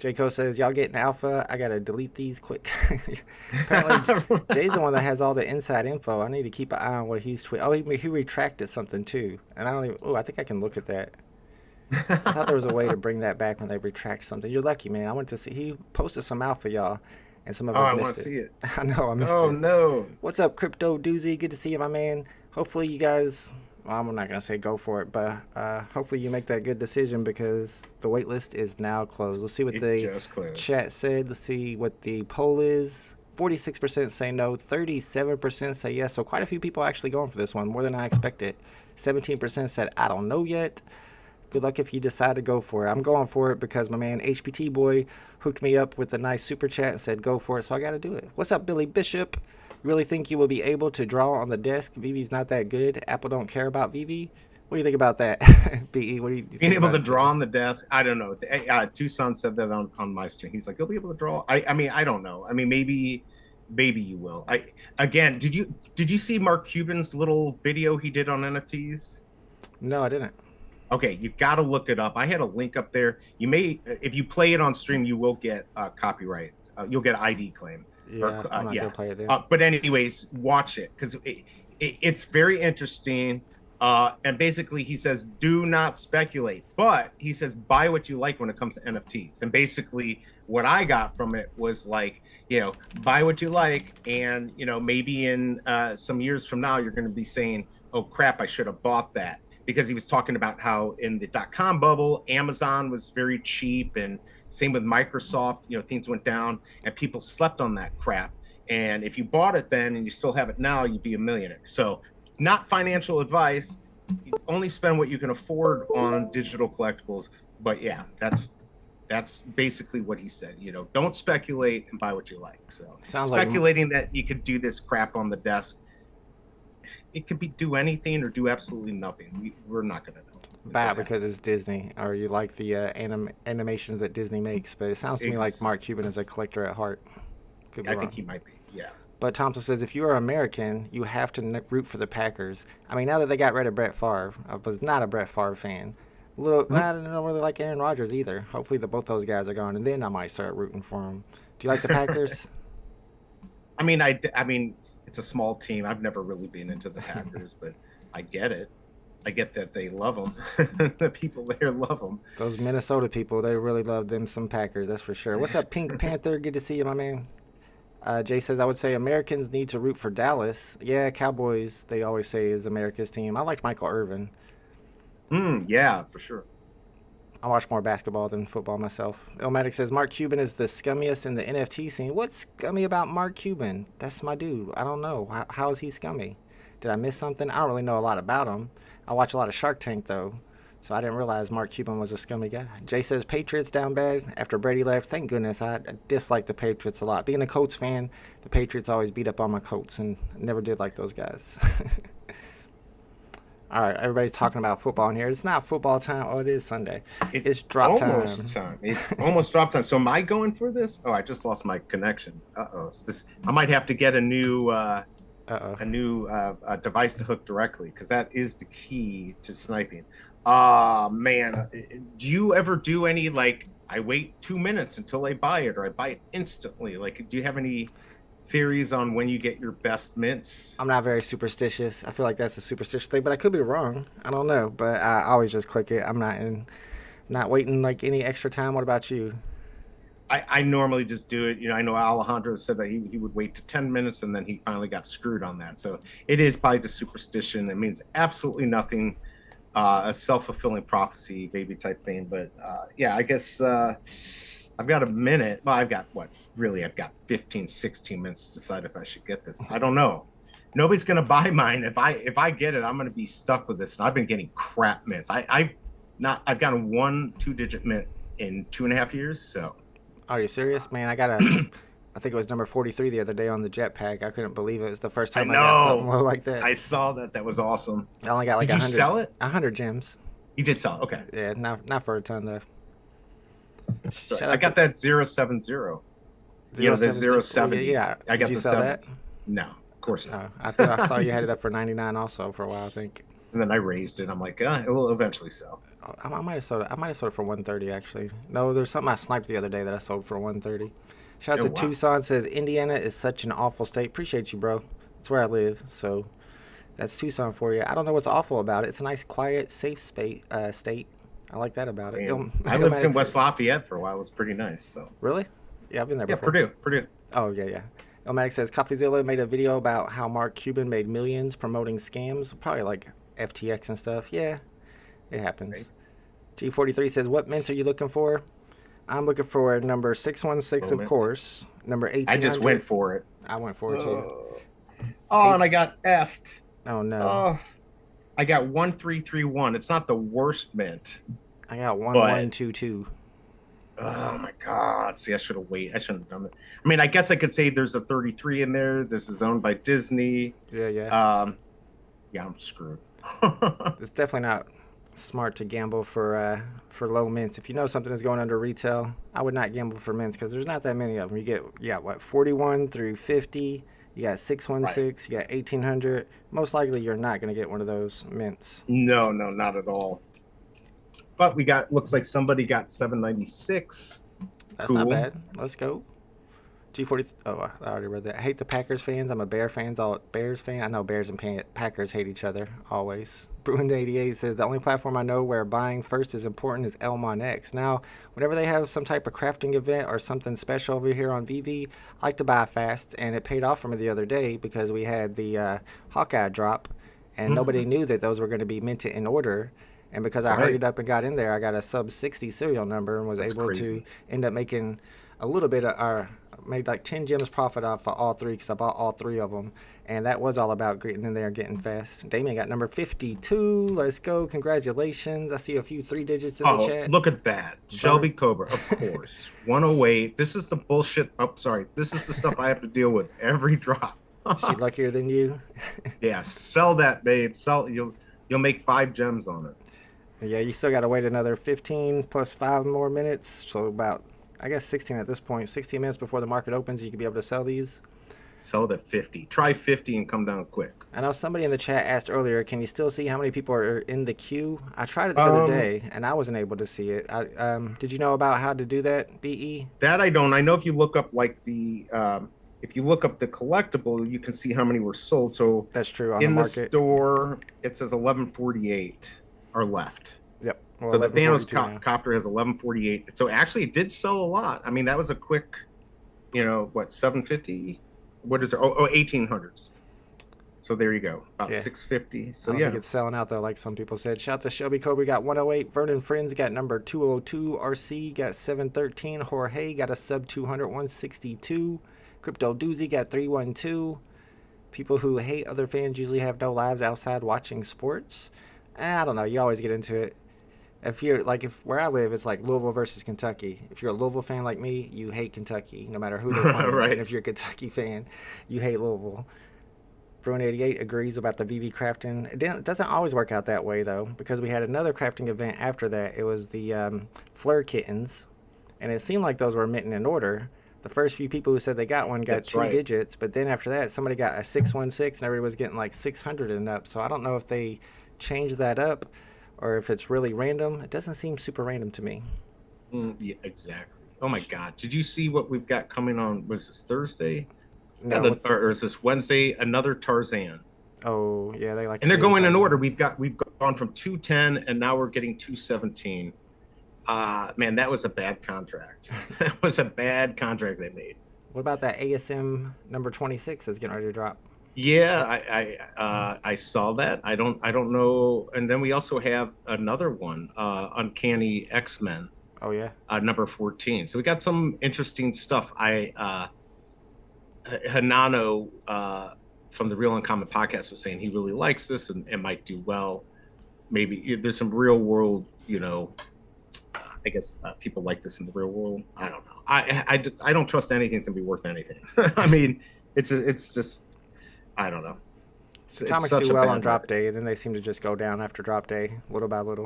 Jaco says, y'all getting alpha? I gotta delete these quick. Apparently, Jay's the one that has all the inside info. I need to keep an eye on what he's tweeting. Oh, he retracted something too. And I don't even, I think I can look at that. I thought there was a way to bring that back when they retract something. You're lucky, man. I went to see, he posted some alpha, y'all. And some of us missed it. I want to see it. I know, I missed it. Oh, no. What's up, Crypto Doozy? Good to see you, my man. Hopefully you guys, well, I'm not going to say go for it, but hopefully you make that good decision because the wait list is now closed. Let's see what the chat said. Let's see what the poll is. 46% say no, 37% say yes. So quite a few people actually going for this one, more than I expected. 17% said, I don't know yet. Good luck if you decide to go for it. I'm going for it because my man HPT Boy hooked me up with a nice super chat and said go for it, so I got to do it. What's up, Billy Bishop? Really think you will be able to draw on the desk? VeVe's not that good. Apple don't care about VeVe. What do you think about that, BE? What do you think being able to draw on the desk? I don't know. Tucson said that on my stream. He's like, you'll be able to draw. I mean, I don't know. I mean, maybe you will. Again, did you see Mark Cuban's little video he did on NFTs? No, I didn't. Okay, you got to look it up. I had a link up there. You may, if you play it on stream, you will get copyright. You'll get ID claim. Yeah, I'm not gonna play it there. But anyways, watch it because it's very interesting. And basically, he says, do not speculate. But he says, buy what you like when it comes to NFTs. And basically, what I got from it was like, buy what you like. And, maybe in some years from now, you're going to be saying, oh, crap, I should have bought that. Because he was talking about how in the .com bubble, Amazon was very cheap, and same with Microsoft, things went down and people slept on that crap. And if you bought it then and you still have it now, you'd be a millionaire. So not financial advice, you only spend what you can afford on digital collectibles. But yeah, that's basically what he said. Don't speculate and buy what you like. So speculating that you could do this crap on the desk, it could do anything or do absolutely nothing. We're not going to know. Bad because it's Disney, or you like the animations that Disney makes. But it sounds to me like Mark Cuban is a collector at heart. I think he might be, yeah. But Thompson says, if you are American, you have to root for the Packers. I mean, now that they got rid of Brett Favre, I was not a Brett Favre fan. I don't really like Aaron Rodgers either. Hopefully both those guys are gone, and then I might start rooting for them. Do you like the Packers? I mean, it's a small team. I've never really been into the Packers, but I get it. I get that they love them. The people there love them. Those Minnesota people, they really love them some Packers, that's for sure. What's up, Pink Panther? Good to see you, my man. Jay says, I would say Americans need to root for Dallas. Yeah, Cowboys, they always say, is America's team. I liked Michael Irvin. Yeah, for sure. I watch more basketball than football myself. Ilmatic says, Mark Cuban is the scummiest in the NFT scene. What's scummy about Mark Cuban? That's my dude. I don't know. How is he scummy? Did I miss something? I don't really know a lot about him. I watch a lot of Shark Tank, though, so I didn't realize Mark Cuban was a scummy guy. Jay says, Patriots down bad after Brady left. Thank goodness. I dislike the Patriots a lot. Being a Colts fan, the Patriots always beat up on my Colts, and I never did like those guys. All right, everybody's talking about football in here. It's not football time. Oh, it is Sunday. It's drop time. It's almost drop time. So am I going for this? Oh, I just lost my connection. I might have to get a new device to hook directly, because that is the key to sniping. Man, do you ever do any, like, I wait 2 minutes until I buy it, or I buy it instantly? Like, do you have any theories on when you get your best mints? I'm not very superstitious. I feel like that's a superstitious thing, but I could be wrong. I don't know, but I always just click it. I'm not waiting like any extra time. What about you? I normally just do it. I know Alejandro said that he would wait to 10 minutes and then he finally got screwed on that. So it is probably just superstition. It means absolutely nothing. A self-fulfilling prophecy, baby type thing. But yeah, I guess I've got a minute. Well, I've got 15, 16 minutes to decide if I should get this. I don't know. Nobody's going to buy mine. If I get it, I'm going to be stuck with this. And I've been getting crap mints. I've gotten 1 2-digit mint in 2.5 years. So. Are you serious, man? I think it was number 43 the other day on the jetpack. I couldn't believe it. It was the first time I got something low like that. I saw that. That was awesome. I only got like Did you sell it? 100 gems. You did sell it. Okay. Yeah, not for a ton though. I got that 070. The 070. Yeah. I got Did you the sell 7. that? No, of course not. No, I thought I saw you had it up for 99 also for a while, I think. And then I raised it. I'm like, it will eventually sell. I might have sold it. I might have sold it for 130 actually. No, there's something I sniped the other day that I sold for 130. Shout out to Tucson, says Indiana is such an awful state. Appreciate you, bro. That's where I live, so that's Tucson for you. I don't know what's awful about it. It's a nice, quiet, safe state. I like that about it. I lived in West Lafayette for a while. It was pretty nice. So really, yeah, I've been there before. Yeah, Purdue. Oh yeah. Elmatic says Coffeezilla made a video about how Mark Cuban made millions promoting scams, probably like FTX and stuff. Yeah, it happens. Okay. G43 says, what mints are you looking for? I'm looking for number 616, of course. Number 18. I just went for it. I went for it too. And I got effed. Oh no. I got 1331. It's not the worst mint. I got 1122. Oh my God. See, I should have waited. I shouldn't have done it. I mean, I guess I could say there's a 33 in there. This is owned by Disney. Yeah. Yeah, I'm screwed. It's definitely not smart to gamble for low mints. If you know something is going under retail, I would not gamble for mints because there's not that many of them. You got 41 through 50. You got 616. Right. You got 1800. Most likely, you're not going to get one of those mints. No, not at all. But looks like somebody got 796. That's cool. Not bad. Let's go. G40. Oh, I already read that. I hate the Packers fans. I'm a Bears fan. I know Bears and Packers hate each other always. Bruin88 says the only platform I know where buying first is important is Elmon X. Now, whenever they have some type of crafting event or something special over here on VeVe, I like to buy fast, and it paid off for me the other day because we had the Hawkeye drop, and nobody knew that those were going to be minted in order. And because I hurried up and got in there, I got a sub 60 serial number and was able to end up making a little bit of made like 10 gems profit off of all three because I bought all 3 of them. And that was all about getting in there and getting fast. Damien got number 52. Let's go. Congratulations. I see a few 3 digits in the chat. Look at that. Shelby Cobra, of course. 108. This is the bullshit. Oh, sorry. This is the stuff I have to deal with every drop. She luckier than you? Yeah. Sell that, babe. You'll make 5 gems on it. Yeah, you still got to wait another 15 plus 5 more minutes. So about, I guess, 16 at this point. 16 minutes before the market opens, you could be able to sell these. Sell it at 50. Try 50 and come down quick. I know somebody in the chat asked earlier, can you still see how many people are in the queue? I tried it the other day, and I wasn't able to see it. Did you know about how to do that, BE? That I don't. I know if you look up like if you look up the collectible, you can see how many were sold. So that's true. On in the store, it says 1148 are left. Yep. Well, so the Thanos copter has 1148. So actually, it did sell a lot. I mean, that was a quick, 750. What is it? 1800s. So there you go, about 650. So I don't think it's selling out though, like some people said. Shout out to Shelby Cobra, got 108. Vernon Friends got number 202. RC got 713. Jorge got a sub 200, 162. Crypto Doozy got 312. People who hate other fans usually have no lives outside watching sports. I don't know. You always get into it. If where I live, it's like Louisville versus Kentucky. If you're a Louisville fan like me, you hate Kentucky, no matter who they're playing. Right. And if you're a Kentucky fan, you hate Louisville. Bruin88 agrees about the VeVe crafting. It doesn't always work out that way, though, because we had another crafting event after that. It was the Fleur Kittens, and it seemed like those were minting in order. The first few people who said they got one got 2 digits, but then after that, somebody got a 616, and everybody was getting like 600 and up. So I don't know if they changed that up or if it's really random. It doesn't seem super random to me. Yeah, exactly. Oh my God. Did you see what we've got coming on? Was this Thursday? No. Or is this Wednesday? Another Tarzan. Oh yeah, they like. And they're going in order. We've gone from 210 and now we're getting 217. Man, that was a bad contract. That was a bad contract they made. What about that ASM number 26 that's getting ready to drop? Yeah, I saw that. I don't know. And then we also have another one, Uncanny X-Men, Oh yeah. number 14. So we got some interesting stuff. Hanano from the Real Uncommon podcast was saying he really likes this and it might do well. Maybe there's some real world, I guess people like this in the real world. I don't know. I don't trust anything to be worth anything. I mean, it's just I don't know. Comics do well on drop day, then they seem to just go down after drop day, little by little.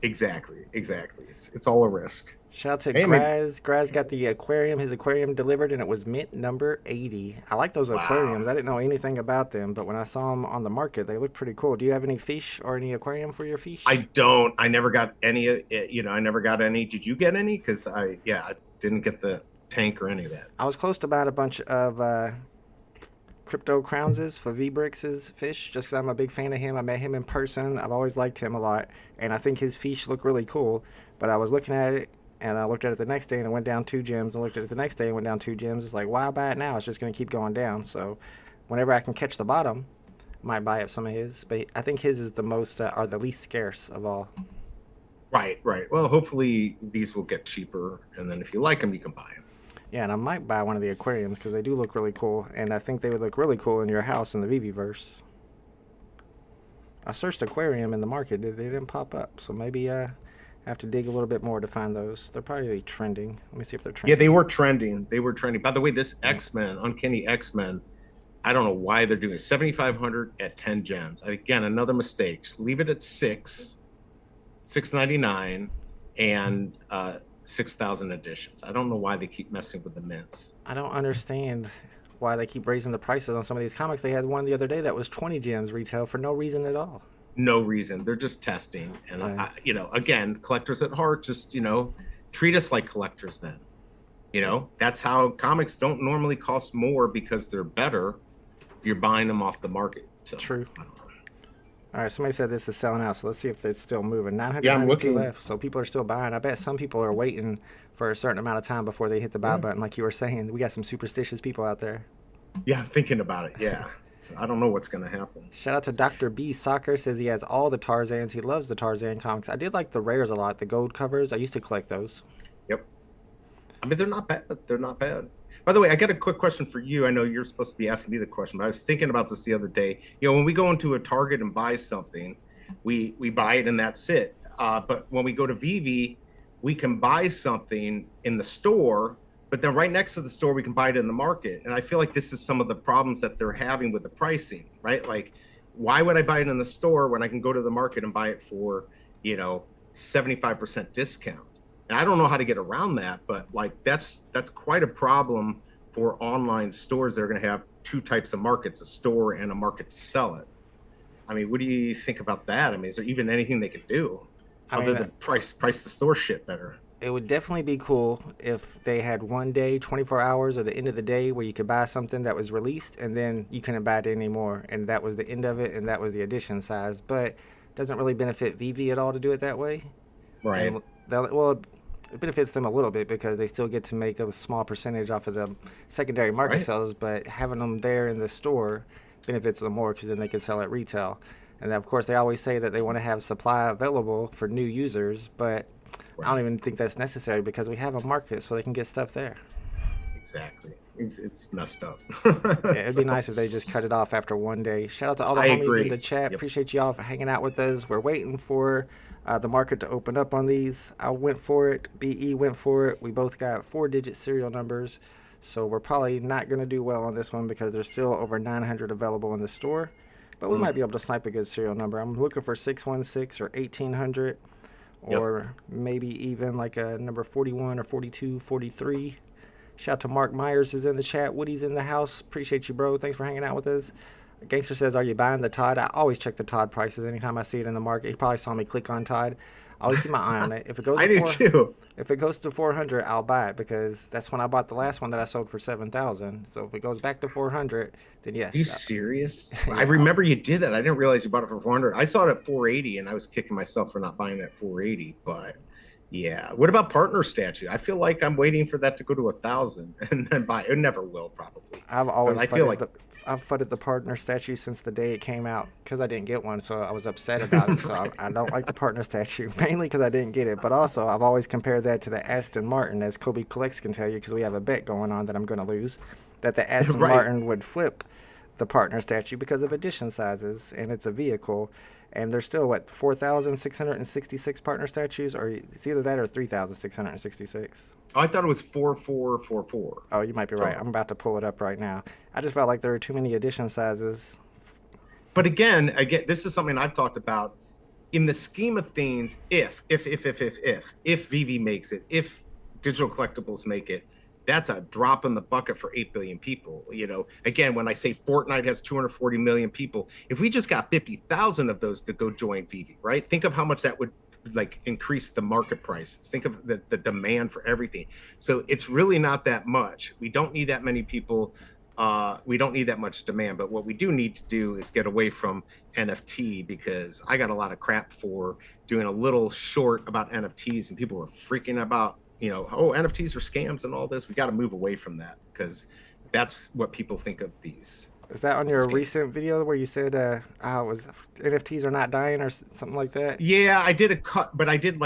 Exactly. It's all a risk. Shout out to Graz. Graz got the aquarium, his aquarium delivered, and it was mint number 80. I like those aquariums. I didn't know anything about them, but when I saw them on the market, they look pretty cool. Do you have any fish or any aquarium for your fish? I don't. I never got any. I never got any. Did you get any? Because I didn't get the tank or any of that. I was close to buying a bunch of Crypto Crownses for VeVe fish, just because I'm a big fan of him. I met him in person. I've always liked him a lot, and I think his fish look really cool. But I was looking at it, and I looked at it the next day, and it went down 2 gems. I looked at it the next day, and it went down 2 gems. It's like, why buy it now? It's just going to keep going down. So whenever I can catch the bottom, I might buy up some of his. But I think his is the most, or the least scarce of all. Right. Well, hopefully these will get cheaper, and then if you like them, you can buy them. Yeah, and I might buy one of the aquariums because they do look really cool, and I think they would look really cool in your house in the VeVe-verse. I searched aquarium in the market, they didn't pop up, so maybe I have to dig a little bit more to find those. They're probably trending. Let me see if they're trending. Yeah, they were trending. By the way, this X-Men, Uncanny X-Men, I don't know why they're doing 7,500 at 10 gems. Again, another mistake. Just leave it at $6.99, and 6,000 editions. I don't know why they keep messing with the mints. I don't understand why they keep raising the prices on some of these comics. They had one the other day that was 20 gems retail for no reason at all. No reason. They're just testing. And, again, collectors at heart, just, treat us like collectors then. That's how comics don't normally cost more because they're better if you're buying them off the market. So, true. I don't know. All right, somebody said this is selling out, so let's see if it's still moving. 992 left, so people are still buying. I bet some people are waiting for a certain amount of time before they hit the buy button, like you were saying. We got some superstitious people out there. Yeah, thinking about it, yeah. So I don't know what's going to happen. Shout out to Dr. B Soccer, says he has all the Tarzans. He loves the Tarzan comics. I did like the rares a lot, the gold covers. I used to collect those. Yep. I mean, they're not bad. They're not bad. By the way, I got a quick question for you. I know you're supposed to be asking me the question, but I was thinking about this the other day. When we go into a Target and buy something, we buy it and that's it. But when we go to VeVe, we can buy something in the store, but then right next to the store, we can buy it in the market. And I feel like this is some of the problems that they're having with the pricing, right? Like, why would I buy it in the store when I can go to the market and buy it for, 75% discount? And I don't know how to get around that, but like that's quite a problem for online stores. They're going to have 2 types of markets, a store and a market to sell it. I mean, what do you think about that? I mean, is there even anything they could do other than price the store shit better? It would definitely be cool if they had one day, 24 hours, or the end of the day where you could buy something that was released and then you couldn't buy it anymore. And that was the end of it, and that was the edition size. But it doesn't really benefit VeVe at all to do it that way. Right. It benefits them a little bit because they still get to make a small percentage off of the secondary market sales, but having them there in the store benefits them more because then they can sell at retail. And of course, they always say that they want to have supply available for new users, but I don't even think that's necessary because we have a market so they can get stuff there. Exactly. It's messed up. Yeah, it'd be nice if they just cut it off after one day. Shout out to all the homies in the chat. Yep. Appreciate y'all for hanging out with us. We're waiting for the market to open up on these. I went for it. BE went for it. We both got 4-digit serial numbers. So we're probably not going to do well on this one because there's still over 900 available in the store. But we might be able to snipe a good serial number. I'm looking for 616 or 1800 or maybe even like a number 41 or 42, 43. Shout out to Mark Myers is in the chat. Woody's in the house. Appreciate you, bro. Thanks for hanging out with us. Gangster says, are you buying the Todd? I always check the Todd prices anytime I see it in the market. He probably saw me click on Todd. I always keep my eye on it. If it goes if it goes to 400, I'll buy it because that's when I bought the last one that I sold for 7,000. So if it goes back to 400, then yes. Are you serious? Yeah. I remember you did that. I didn't realize you bought it for 400. I saw it at 480 and I was kicking myself for not buying it at 480, but Yeah. What about partner statue? I feel like I'm waiting for that to go to 1,000 and then buy. It never will probably. I've always But I feel like I've fudded the partner statue since the day it came out because I didn't get one, so I was upset about it. So I don't like the partner statue, mainly because I didn't get it. But also, I've always compared that to the Aston Martin, as Kobe Collects can tell you, because we have a bet going on that I'm going to lose, that the Aston Right. Martin would flip the partner statue because of edition sizes, and it's a vehicle. And there's still, what, 4,666 partner statues? Or it's either that or 3,666. I thought it was 4444. Oh, you might be right. I'm about to pull it up right now. I just felt like there were too many edition sizes. But again, this is something I've talked about in the scheme of things. If VeVe makes it, if digital collectibles make it, that's a drop in the bucket for 8 billion people. You know, again, when I say Fortnite has 240 million people, if we just got 50,000 of those to go join VeVe, right? Think of how much that would like increase the market price. Think of the demand for everything. So it's really not that much. We don't need that many people. We don't need that much demand. But what we do need to do is get away from NFT, because I got a lot of crap for doing a little short about NFTs, and people were freaking about, you know, oh, NFTs are scams and all this. We got to move away from that, because that's what people think of these. Is that on your recent video where you said it was NFTs are not dying or something like that? Yeah, I did a cut, but I did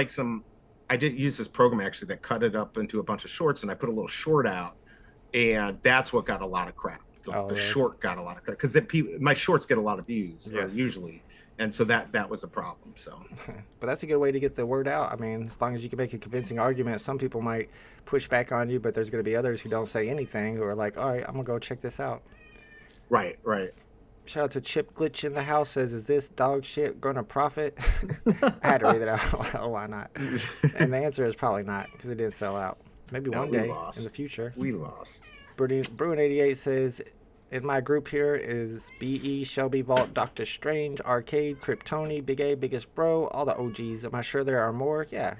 use this program actually that cut it up into a bunch of shorts, and I put a little short out, and that's what got a lot of crap. The short got a lot of crap because my shorts get a lot of views usually. And so that was a problem. So, but that's a good way to get the word out. I mean, as long as you can make a convincing argument, some people might push back on you, but there's going to be others who don't say anything, who are like, all right, I'm going to go check this out. Right. Shout out to Chip Glitch in the house, says, is this dog shit going to profit? I had to read it out. Oh, why not? And the answer is probably not, because it didn't sell out. Maybe one day in the future. We lost. Bruin88 says, in my group here is BE, Shelby, Vault, Doctor Strange, Arcade, Kryptoni, Big A, Biggest Bro, all the OGs. Am I sure there are more? Yeah.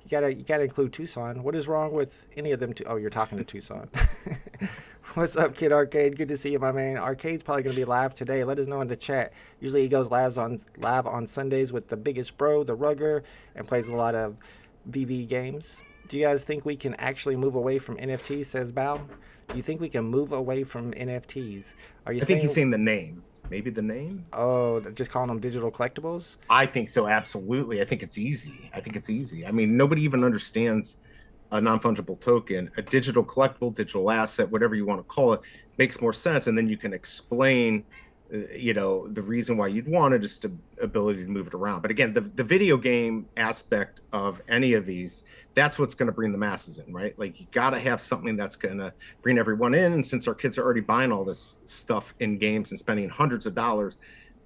You gotta include Tucson. What is wrong with any of them? Oh, you're talking to Tucson. What's up, Kid Arcade? Good to see you, my man. Arcade's probably gonna be live today. Let us know in the chat. Usually he goes live on Sundays with the Biggest Bro, the Rugger, and plays a lot of VeVe games. Do you guys think we can actually move away from NFTs? Says Bao. Do you think we can move away from NFTs? I think he's saying the name. Maybe the name? Oh, just calling them digital collectibles? I think so, absolutely. I think it's easy. I mean, nobody even understands a non-fungible token. A digital collectible, digital asset, whatever you want to call it, makes more sense. And then you can explain, the reason why you'd want it, just the ability to move it around. But again, the video game aspect of any of these, that's what's going to bring the masses in, right? Like, you got to have something that's going to bring everyone in. And since our kids are already buying all this stuff in games and spending hundreds of dollars,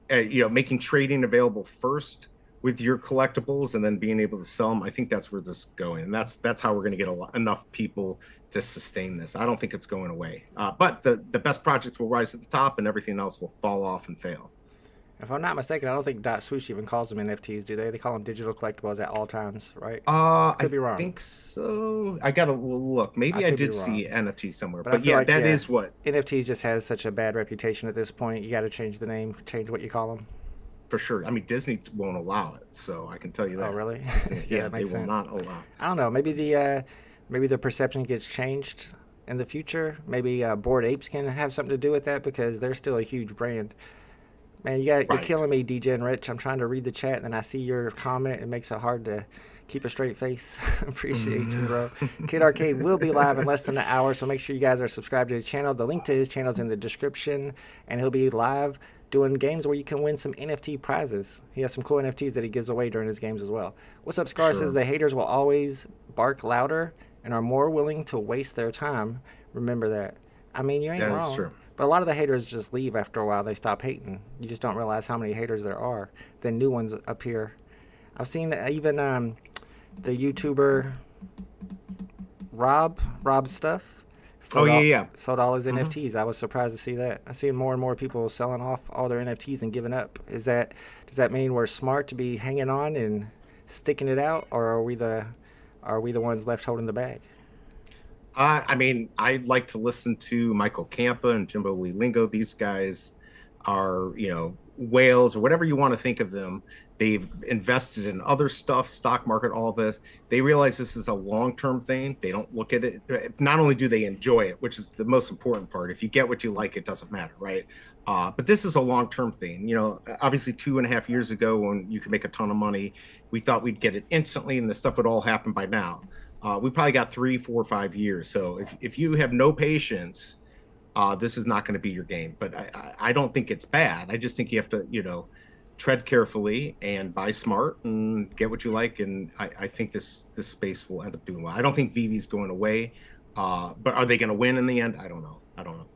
making trading available first with your collectibles and then being able to sell them, I think that's where this is going. And that's how we're going to get enough people to sustain this. I don't think it's going away. But the best projects will rise at the top, and everything else will fall off and fail. If I'm not mistaken, I don't think Swoosh even calls them NFTs, do they? They call them digital collectibles at all times, right? Could be wrong. I think so. I got to look. Maybe I did see NFT somewhere. But yeah, that is what. NFTs just has such a bad reputation at this point. You got to change the name, change what you call them. For sure. I mean, Disney won't allow it, so I can tell you that. Oh, really? Yeah, they will not allow. I don't know. Maybe the perception gets changed in the future. Maybe Bored Apes can have something to do with that, because they're still a huge brand. Man, you're killing me, DJ and Rich. I'm trying to read the chat, and then I see your comment. It makes it hard to keep a straight face. Appreciate you, bro. Kid Arcade will be live in less than an hour, so make sure you guys are subscribed to his channel. The link to his channel is in the description, and he'll be live doing games where you can win some NFT prizes. He has some cool NFTs that he gives away during his games as well. What's up, Scar? Says the haters will always bark louder and are more willing to waste their time. Remember that. I mean, you ain't wrong. That is true. But a lot of the haters just leave after a while. They stop hating. You just don't realize how many haters there are. Then new ones appear. I've seen even the YouTuber Rob Stuff. Sold all his NFTs. I was surprised to see that. I see more and more people selling off all their NFTs and giving up. Does that mean we're smart to be hanging on and sticking it out, or are we the ones left holding the bag? I mean, I like to listen to Michael Campa and Jimbo Lee Lingo. These guys are, whales or whatever you want to think of them. They've invested in other stuff, stock market, all this. They realize this is a long-term thing. They don't look at it. Not only do they enjoy it, which is the most important part. If you get what you like, it doesn't matter, right? But this is a long-term thing. You know, obviously 2.5 years ago, when you could make a ton of money, we thought we'd get it instantly and the stuff would all happen by now. We probably got 3, 4, 5 years. So if you have no patience, this is not going to be your game. But I don't think it's bad. I just think you have to, you know, tread carefully and buy smart and get what you like. And I think this space will end up doing well. I don't think VeVe's going away, but are they going to win in the end? I don't know.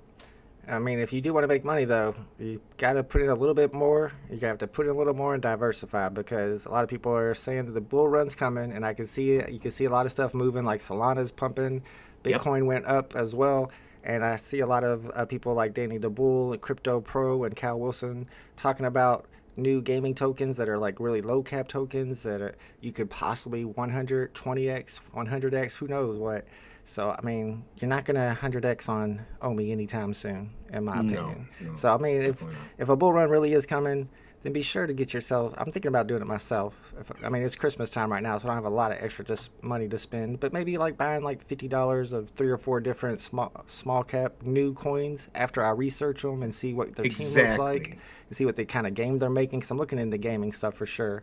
I mean, if you do want to make money, though, you got to put in a little bit more. You have to put in a little more and diversify, because a lot of people are saying that the bull run's coming, and I can see it. You can see a lot of stuff moving, like Solana's pumping. Bitcoin went up as well. And I see a lot of people like Danny the Bull, and Crypto Pro, and Cal Wilson talking about new gaming tokens that are like really low cap tokens that are, you could possibly 120x, 100x, who knows what. So, I mean, you're not going to 100x on OMI anytime soon, in my opinion. No, so, I mean, if a bull run really is coming, then be sure to get yourself. I'm thinking about doing it myself. I mean, it's Christmas time right now, so I don't have a lot of extra money to spend. But maybe like buying like $50 of 3 or 4 different small cap new coins after I research them and see what their team looks like, and see what the kind of game they're making. Because I'm looking into gaming stuff for sure.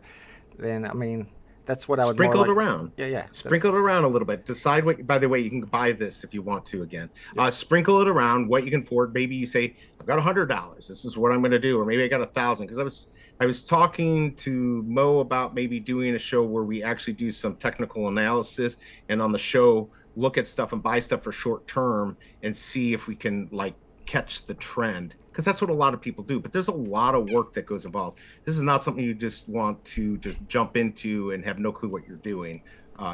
Then, I mean, that's what I would sprinkle it around. Yeah. Sprinkle it around a little bit. Decide what. By the way, you can buy this if you want to. Again, sprinkle it around what you can afford. Maybe you say, I've got $100. This is what I'm going to do, or maybe I got 1,000. Because I was talking to Mo about maybe doing a show where we actually do some technical analysis, and on the show look at stuff and buy stuff for short term and see if we can like catch the trend, because that's what a lot of people do. But there's a lot of work that goes involved. This is not something you just want to just jump into and have no clue what you're doing.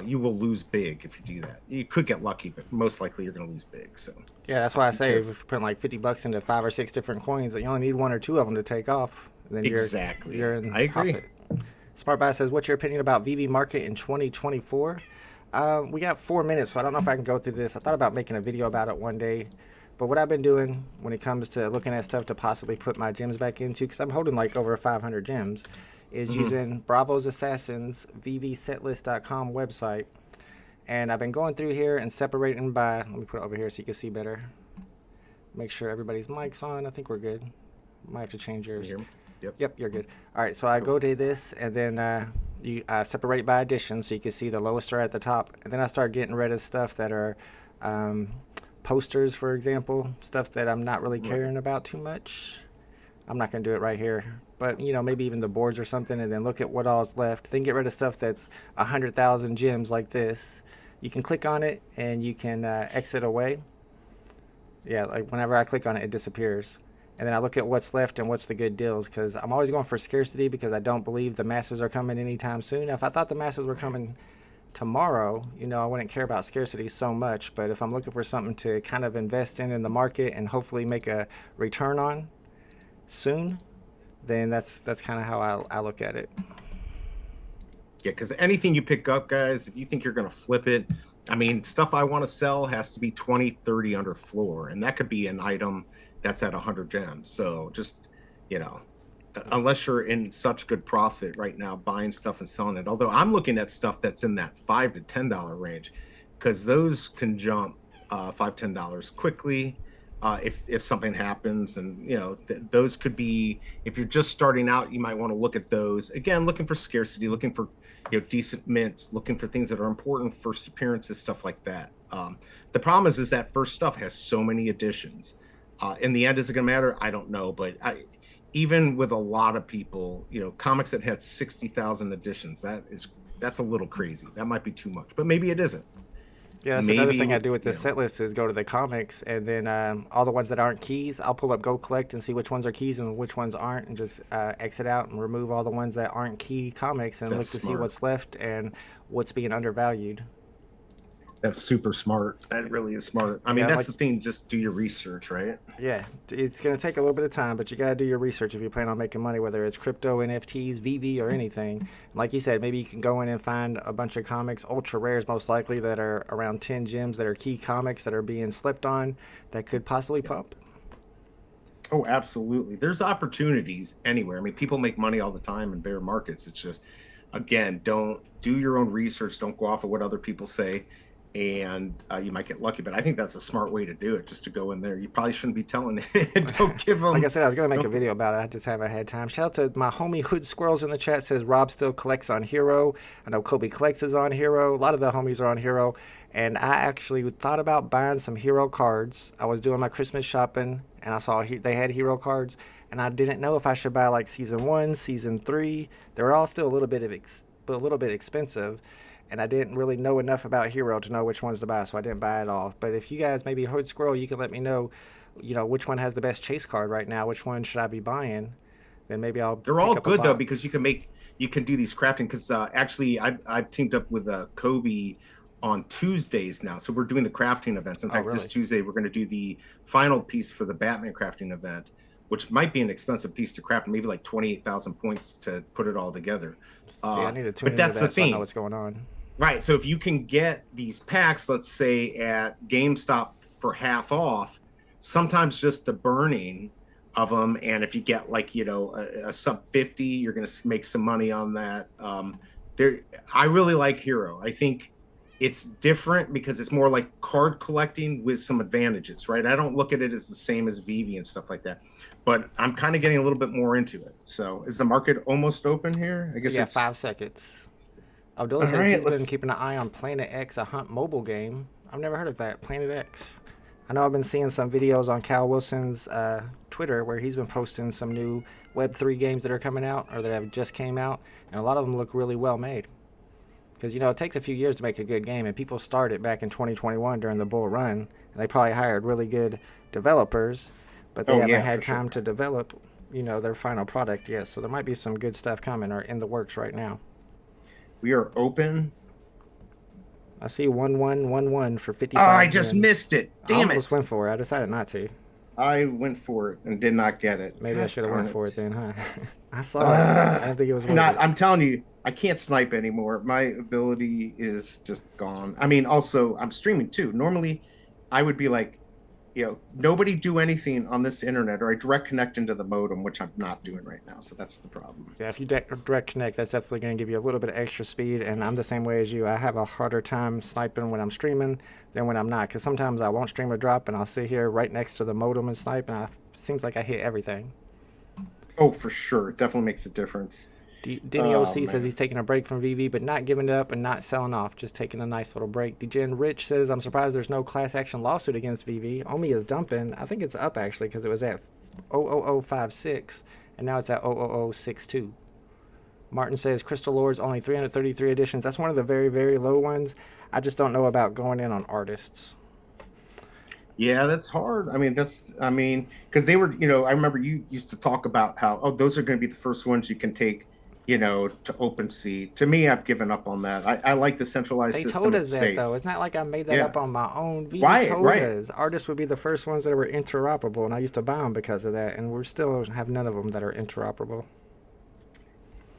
You will lose big if you do that. You could get lucky, but most likely you're going to lose big. So yeah, that's why I say if you put like $50 into 5 or 6 different coins, you only need 1 or 2 of them to take off. Then you're in I agree. Profit. Smart Buy says, what's your opinion about VeVe market in 2024? We got 4 minutes, so I don't know if I can go through this. I thought about making a video about it one day. But what I've been doing when it comes to looking at stuff to possibly put my gems back into, because I'm holding like over 500 gems, is using Bravo's Assassins, VeVeSetlist.com website. And I've been going through here and separating by, let me put it over here so you can see better. Make sure everybody's mic's on. I think we're good. Might have to change yours. Yep, you're good. All right, so I go to this, and then you separate by edition so you can see the lowest are at the top. And then I start getting rid of stuff that are posters, for example, stuff that I'm not really caring about too much. I'm not going to do it right here, but you know, maybe even the boards or something, and then look at what all's left. Then get rid of stuff that's 100,000 gems like this. You can click on it and you can exit away. Yeah, like whenever I click on it, it disappears. And then I look at what's left and what's the good deals, because I'm always going for scarcity, because I don't believe the masses are coming anytime soon. If I thought the masses were coming tomorrow, you know, I wouldn't care about scarcity so much. But if I'm looking for something to kind of invest in the market and hopefully make a return on soon, then that's kind of how I look at it. Yeah, because anything you pick up, guys, if you think you're going to flip it, I mean, stuff I want to sell has to be 20, 30 under floor, and that could be an item that's at 100 gems. So just, you know, unless you're in such good profit right now buying stuff and selling it, although I'm looking at stuff that's in that $5 to $10 range, because those can jump $5, $10 quickly if something happens. And you know, those could be, if you're just starting out, you might want to look at those again, looking for scarcity, looking for, you know, decent mints, looking for things that are important, first appearances, stuff like that. The problem is that first stuff has so many additions. In the end, is it gonna matter? I don't know, but even with a lot of people, you know, comics that had 60,000 editions, that's a little crazy. That might be too much, but maybe it isn't. Yeah, that's another thing I do with this set list is go to the comics, and then all the ones that aren't keys, I'll pull up Go Collect and see which ones are keys and which ones aren't, and just exit out and remove all the ones that aren't key comics, and look to see what's left and what's being undervalued. That's super smart. That really is smart. I mean, that's the thing. Just do your research, right? Yeah, it's going to take a little bit of time, but you got to do your research if you plan on making money, whether it's crypto, NFTs, VeVe, or anything. Like you said, maybe you can go in and find a bunch of comics, ultra rares most likely, that are around 10 gems that are key comics that are being slept on that could possibly pump. Oh, absolutely. There's opportunities anywhere. I mean, people make money all the time in bear markets. It's just, again, don't do your own research. Don't go off of what other people say, and you might get lucky. But I think that's a smart way to do it, just to go in there. You probably shouldn't be telling it. Don't give them. Like I said, I was going to make a video about it. I just haven't had time. Shout out to my homie Hood Squirrels in the chat. Says Rob still collects on Hero. I know Kobe collects is on Hero. A lot of the homies are on Hero. And I actually thought about buying some Hero cards. I was doing my Christmas shopping, and I saw they had Hero cards. And I didn't know if I should buy like Season 1, Season 3. They were all still a little bit expensive. And I didn't really know enough about Hero to know which ones to buy, so I didn't buy it all. But if you guys, maybe Hood Squirrel, you can let me know, which one has the best chase card right now, which one should I be buying, then maybe I'll They're all good though, because you can do these crafting, because actually I've teamed up with Kobe on Tuesdays now, so we're doing the crafting events. In fact, really? This Tuesday we're going to do the final piece for the Batman crafting event, which might be an expensive piece to craft, maybe like 28,000 points to put it all together. See, I need to tune but that's into that the thing. So I know what's going on. Right. So if you can get these packs, let's say at GameStop for half off, sometimes just the burning of them, and if you get like a sub 50, you're going to make some money on that. I really like Hero. I think it's different because it's more like card collecting with some advantages, right? I don't look at it as the same as VeVe and stuff like that, but I'm kind of getting a little bit more into it. So is the market almost open here? I guess Yeah, it's 5 seconds. Abdullah says he's been keeping an eye on Planet X, a Hunt mobile game. I've never heard of that, Planet X. I know I've been seeing some videos on Cal Wilson's Twitter where he's been posting some new Web3 games that are coming out or that have just came out, and a lot of them look really well made. Because, it takes a few years to make a good game, and people started back in 2021 during the bull run, and they probably hired really good developers, but they haven't had time to develop, their final product yet. So there might be some good stuff coming or in the works right now. We are open. I see 1111 for 55. Oh, I just missed it. Damn it. I almost went for it. I decided not to. I went for it and did not get it. Maybe I should have went for it then, huh? I saw it. I didn't think it was worth it. I'm telling you, I can't snipe anymore. My ability is just gone. I mean, also, I'm streaming too. Normally, I would be like, nobody do anything on this internet, or I direct connect into the modem, which I'm not doing right now. So that's the problem. Yeah, if you direct connect, that's definitely going to give you a little bit of extra speed. And I'm the same way as you. I have a harder time sniping when I'm streaming than when I'm not. Because sometimes I won't stream a drop, and I'll sit here right next to the modem and snipe, and it seems like I hit everything. Oh, for sure. It definitely makes a difference. Denny OC says he's taking a break from VeVe, but not giving it up and not selling off, just taking a nice little break. Degen Rich says, I'm surprised there's no class action lawsuit against VeVe. Omi is dumping. I think it's up, actually, because it was at 00056, and now it's at 00062. Martin says, Crystal Lords, only 333 editions. That's one of the very, very low ones. I just don't know about going in on artists. Yeah, that's hard. I mean, because they were, I remember you used to talk about how, those are going to be the first ones you can take, to OpenSea. To me, I've given up on that. I like the centralized system. They told us it's that, safe. though. It's not like I made that up on my own. Right. Us. Artists would be the first ones that were interoperable, and I used to buy them because of that, and we still have none of them that are interoperable.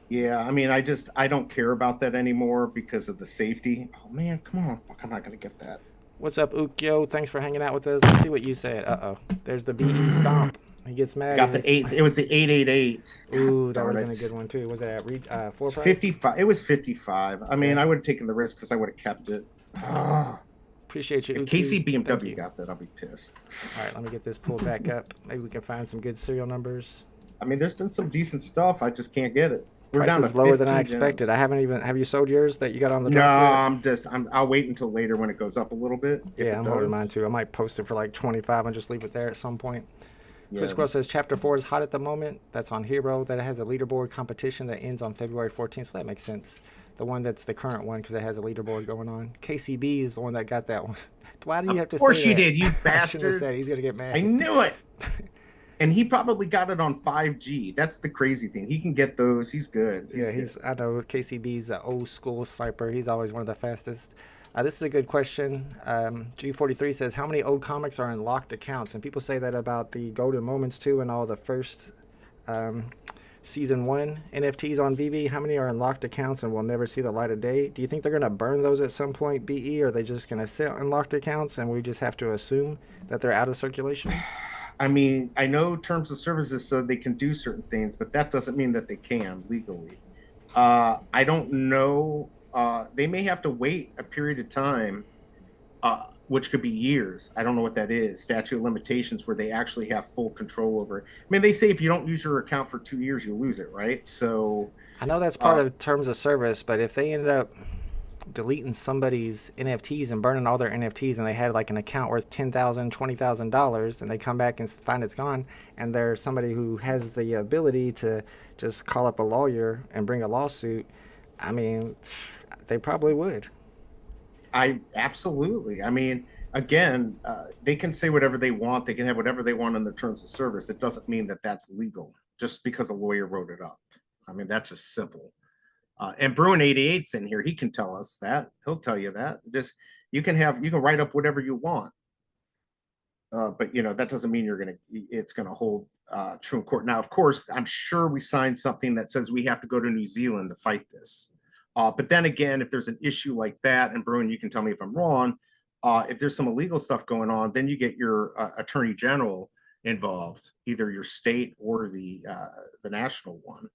Yeah, I mean, I don't care about that anymore because of the safety. Oh, man, come on. Fuck, I'm not going to get that. What's up, Ukyo? Thanks for hanging out with us. Let's see what you said. Uh-oh. There's the BE stomp. He gets mad. Got the 8. It was the 888. Ooh, that would have been a good one, too. Was it at floor price? 55. It was 55. I mean, I would have taken the risk because I would have kept it. Appreciate you, If Uki. KC BMW got that, I'll be pissed. All right, let me get this pulled back up. Maybe we can find some good serial numbers. I mean, there's been some decent stuff. I just can't get it. We're Price down is to lower than I 15 expected. gems. Have you sold yours that you got on the No, drop yet? I'll wait until later when it goes up a little bit. Yeah, I'm holding mine too. I might post it for like 25 and just leave it there at some point. Yeah. Chris Squirrel says Chapter 4 is hot at the moment. That's on Hero. That has a leaderboard competition that ends on February 14th, so that makes sense. The one that's the current one because it has a leaderboard going on. KCB is the one that got that one. Why do you have to say that? Of course you did, you bastard. He's going to get mad. I knew it. And he probably got it on 5G. That's the crazy thing. He can get those. He's good. I know KCB's an old school sniper. He's always one of the fastest. This is a good question. G43 says, how many old comics are in locked accounts? And people say that about the Golden Moments too and all the first Season 1 NFTs on VeVe. How many are in locked accounts and will never see the light of day? Do you think they're going to burn those at some point, BE? Or are they just going to sit in locked accounts and we just have to assume that they're out of circulation? I mean, I know terms of services so they can do certain things, but that doesn't mean that they can legally. I don't know. They may have to wait a period of time, which could be years. I don't know what that is. Statute of limitations, where they actually have full control over it. I mean, they say if you don't use your account for 2 years, you lose it, right? So I know that's part of terms of service, but if they ended up deleting somebody's NFTs and burning all their NFTs, and they had like an account worth $10,000, $20,000, and they come back and find it's gone, and there's somebody who has the ability to just call up a lawyer and bring a lawsuit, I mean, they probably would. I absolutely. I mean, again, they can say whatever they want. They can have whatever they want in the terms of service. It doesn't mean that that's legal just because a lawyer wrote it up. I mean, that's just simple. And Bruin 88's in here. He can tell us that. He'll tell you that. Just you can write up whatever you want. But that doesn't mean it's gonna hold true in court. Now, of course, I'm sure we signed something that says we have to go to New Zealand to fight this. But then again, if there's an issue like that, and Bruin, you can tell me if I'm wrong, if there's some illegal stuff going on, then you get your attorney general involved, either your state or the national one.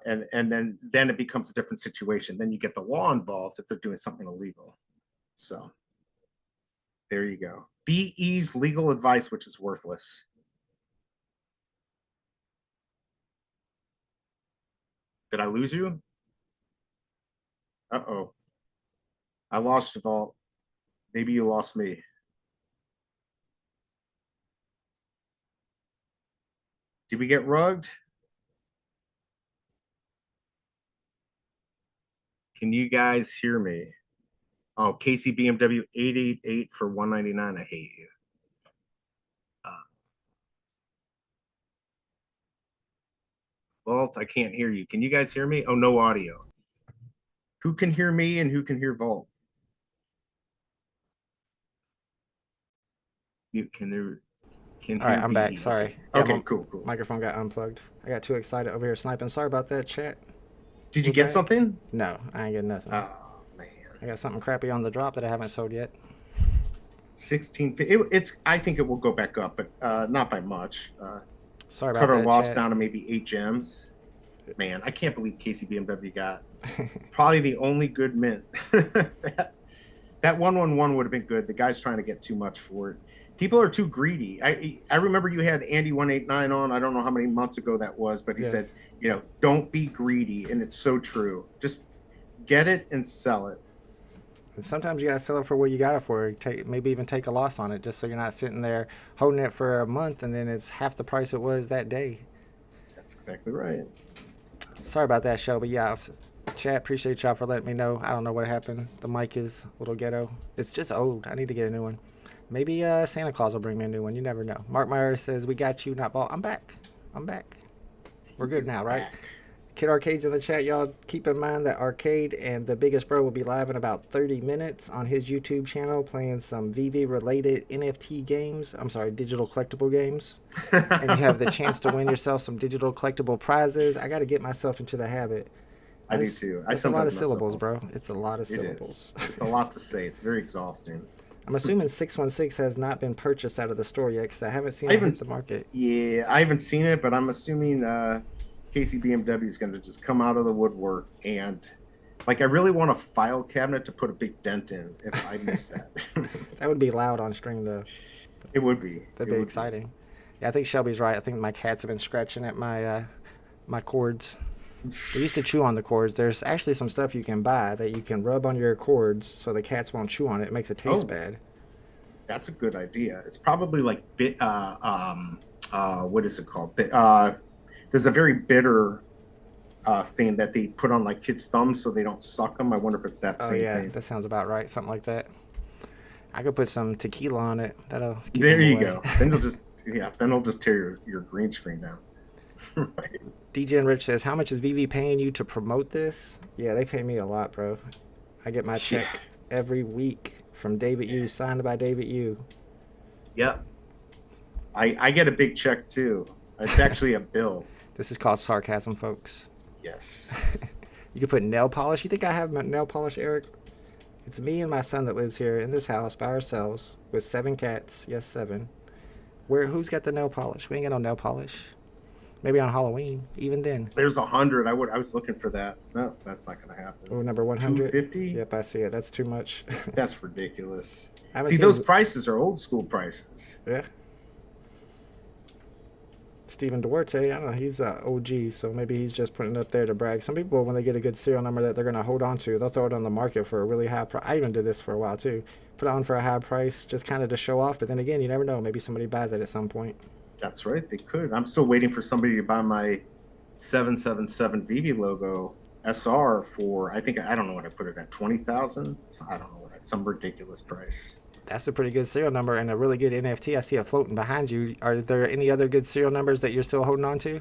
And then it becomes a different situation. Then you get the law involved if they're doing something illegal. So there you go. VE's legal advice, which is worthless. Did I lose you? Uh-oh. I lost you, Vault. Maybe you lost me. Did we get rugged? Can you guys hear me? Oh, Casey BMW 888 for 199. I hate you. Vault, I can't hear you. Can you guys hear me? Oh, no audio. Who can hear me and who can hear Vault? You can hear. All right, I'm back. Sorry. Okay, cool. Microphone got unplugged. I got too excited over here sniping. Sorry about that, chat. Did you get something? No, I ain't getting nothing. Oh, man. I got something crappy on the drop that I haven't sold yet. 16. I think it will go back up, but not by much. Sorry about cut our that, loss chat. down to maybe 8 gems. Man, I can't believe Casey BMW got probably the only good mint. that 111 would have been good. The guy's trying to get too much for it. People are too greedy. I remember you had Andy 189 on. I don't know how many months ago that was, but he said, don't be greedy, and it's so true. Just get it and sell it. And sometimes you gotta sell it for what you got it for. Maybe even take a loss on it, just so you're not sitting there holding it for a month and then it's half the price it was that day. That's exactly right. Sorry about that, Shelby. Yeah, chat, appreciate y'all for letting me know. I don't know what happened. The mic is a little ghetto. It's just old. I need to get a new one. Maybe Santa Claus will bring me a new one. You never know. Mark Myers says, we got you, not ball. I'm back. We're good now, right? Kid Arcade's in the chat. Y'all keep in mind that Arcade and the Biggest Bro will be live in about 30 minutes on his YouTube channel playing some VeVe related NFT games. I'm sorry, digital collectible games. And you have the chance to win yourself some digital collectible prizes. I got to get myself into the habit. I do too. It's a lot of syllables, bro. It's a lot of syllables. It's a lot to say. It's very exhausting. I'm assuming 616 has not been purchased out of the store yet because I haven't seen it hit the market. Yeah, I haven't seen it, but I'm assuming Casey BMW is going to just come out of the woodwork, and I really want a file cabinet to put a big dent in if I miss that. That would be loud on stream, though. It would be. That'd be exciting. Yeah, I think Shelby's right. I think my cats have been scratching at my my cords. They used to chew on the cords. There's actually some stuff you can buy that you can rub on your cords so the cats won't chew on it. It makes it taste bad. That's a good idea. It's probably like what is it called? There's a very bitter thing that they put on kids' thumbs so they don't suck them. I wonder if it's that same thing. That sounds about right. Something like that. I could put some tequila on it. That'll keep there them you away. go. Then it'll just tear your green screen down. Right. DJ and Rich says, how much is VeVe paying you to promote this? Yeah, they pay me a lot, bro. I get my check every week from David Yu, signed by David Yu. Yep. I get a big check too. It's actually a bill. This is called sarcasm, folks. Yes. You can put nail polish. You think I have nail polish, Eric? It's me and my son that lives here in this house by ourselves with 7 cats. Yes, 7. Who's got the nail polish? We ain't got no nail polish. Maybe on Halloween. Even then. There's 100. I was looking for that. No, that's not gonna happen. Oh, number 100. 250. Yep, I see it. That's too much. That's ridiculous. haven't See, seen- those prices are old school prices. Yeah. Stephen Duarte, I don't know, he's a OG, so maybe he's just putting it up there to brag. Some people, when they get a good serial number that they're going to hold on to, they'll throw it on the market for a really high price. I even did this for a while, too. Put it on for a high price, just kind of to show off. But then again, you never know. Maybe somebody buys it at some point. That's right. They could. I'm still waiting for somebody to buy my 777 VeVe logo SR for, I don't know what I put it at, 20,000. I don't know what, some ridiculous price. That's a pretty good serial number and a really good NFT. I see it floating behind you. Are there any other good serial numbers that you're still holding on to?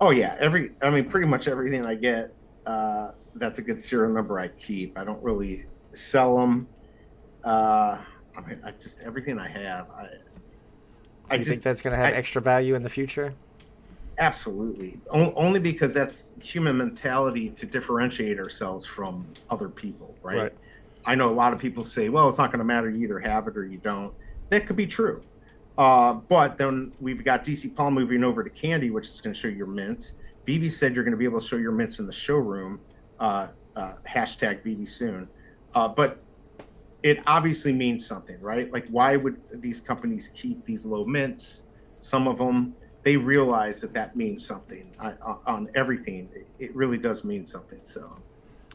Oh yeah, pretty much everything I get, that's a good serial number I keep. I don't really sell them. Everything I have. Do you think that's going to have extra value in the future? Absolutely. Only because that's human mentality to differentiate ourselves from other people, right? I know a lot of people say, well, it's not going to matter. You either have it or you don't. That could be true. But then we've got DC Paul moving over to Candy, which is going to show your mints. VeVe said you're going to be able to show your mints in the showroom. Hashtag VeVe soon. But it obviously means something, right? Like, why would these companies keep these low mints? Some of them, they realize that means something on everything. It really does mean something. So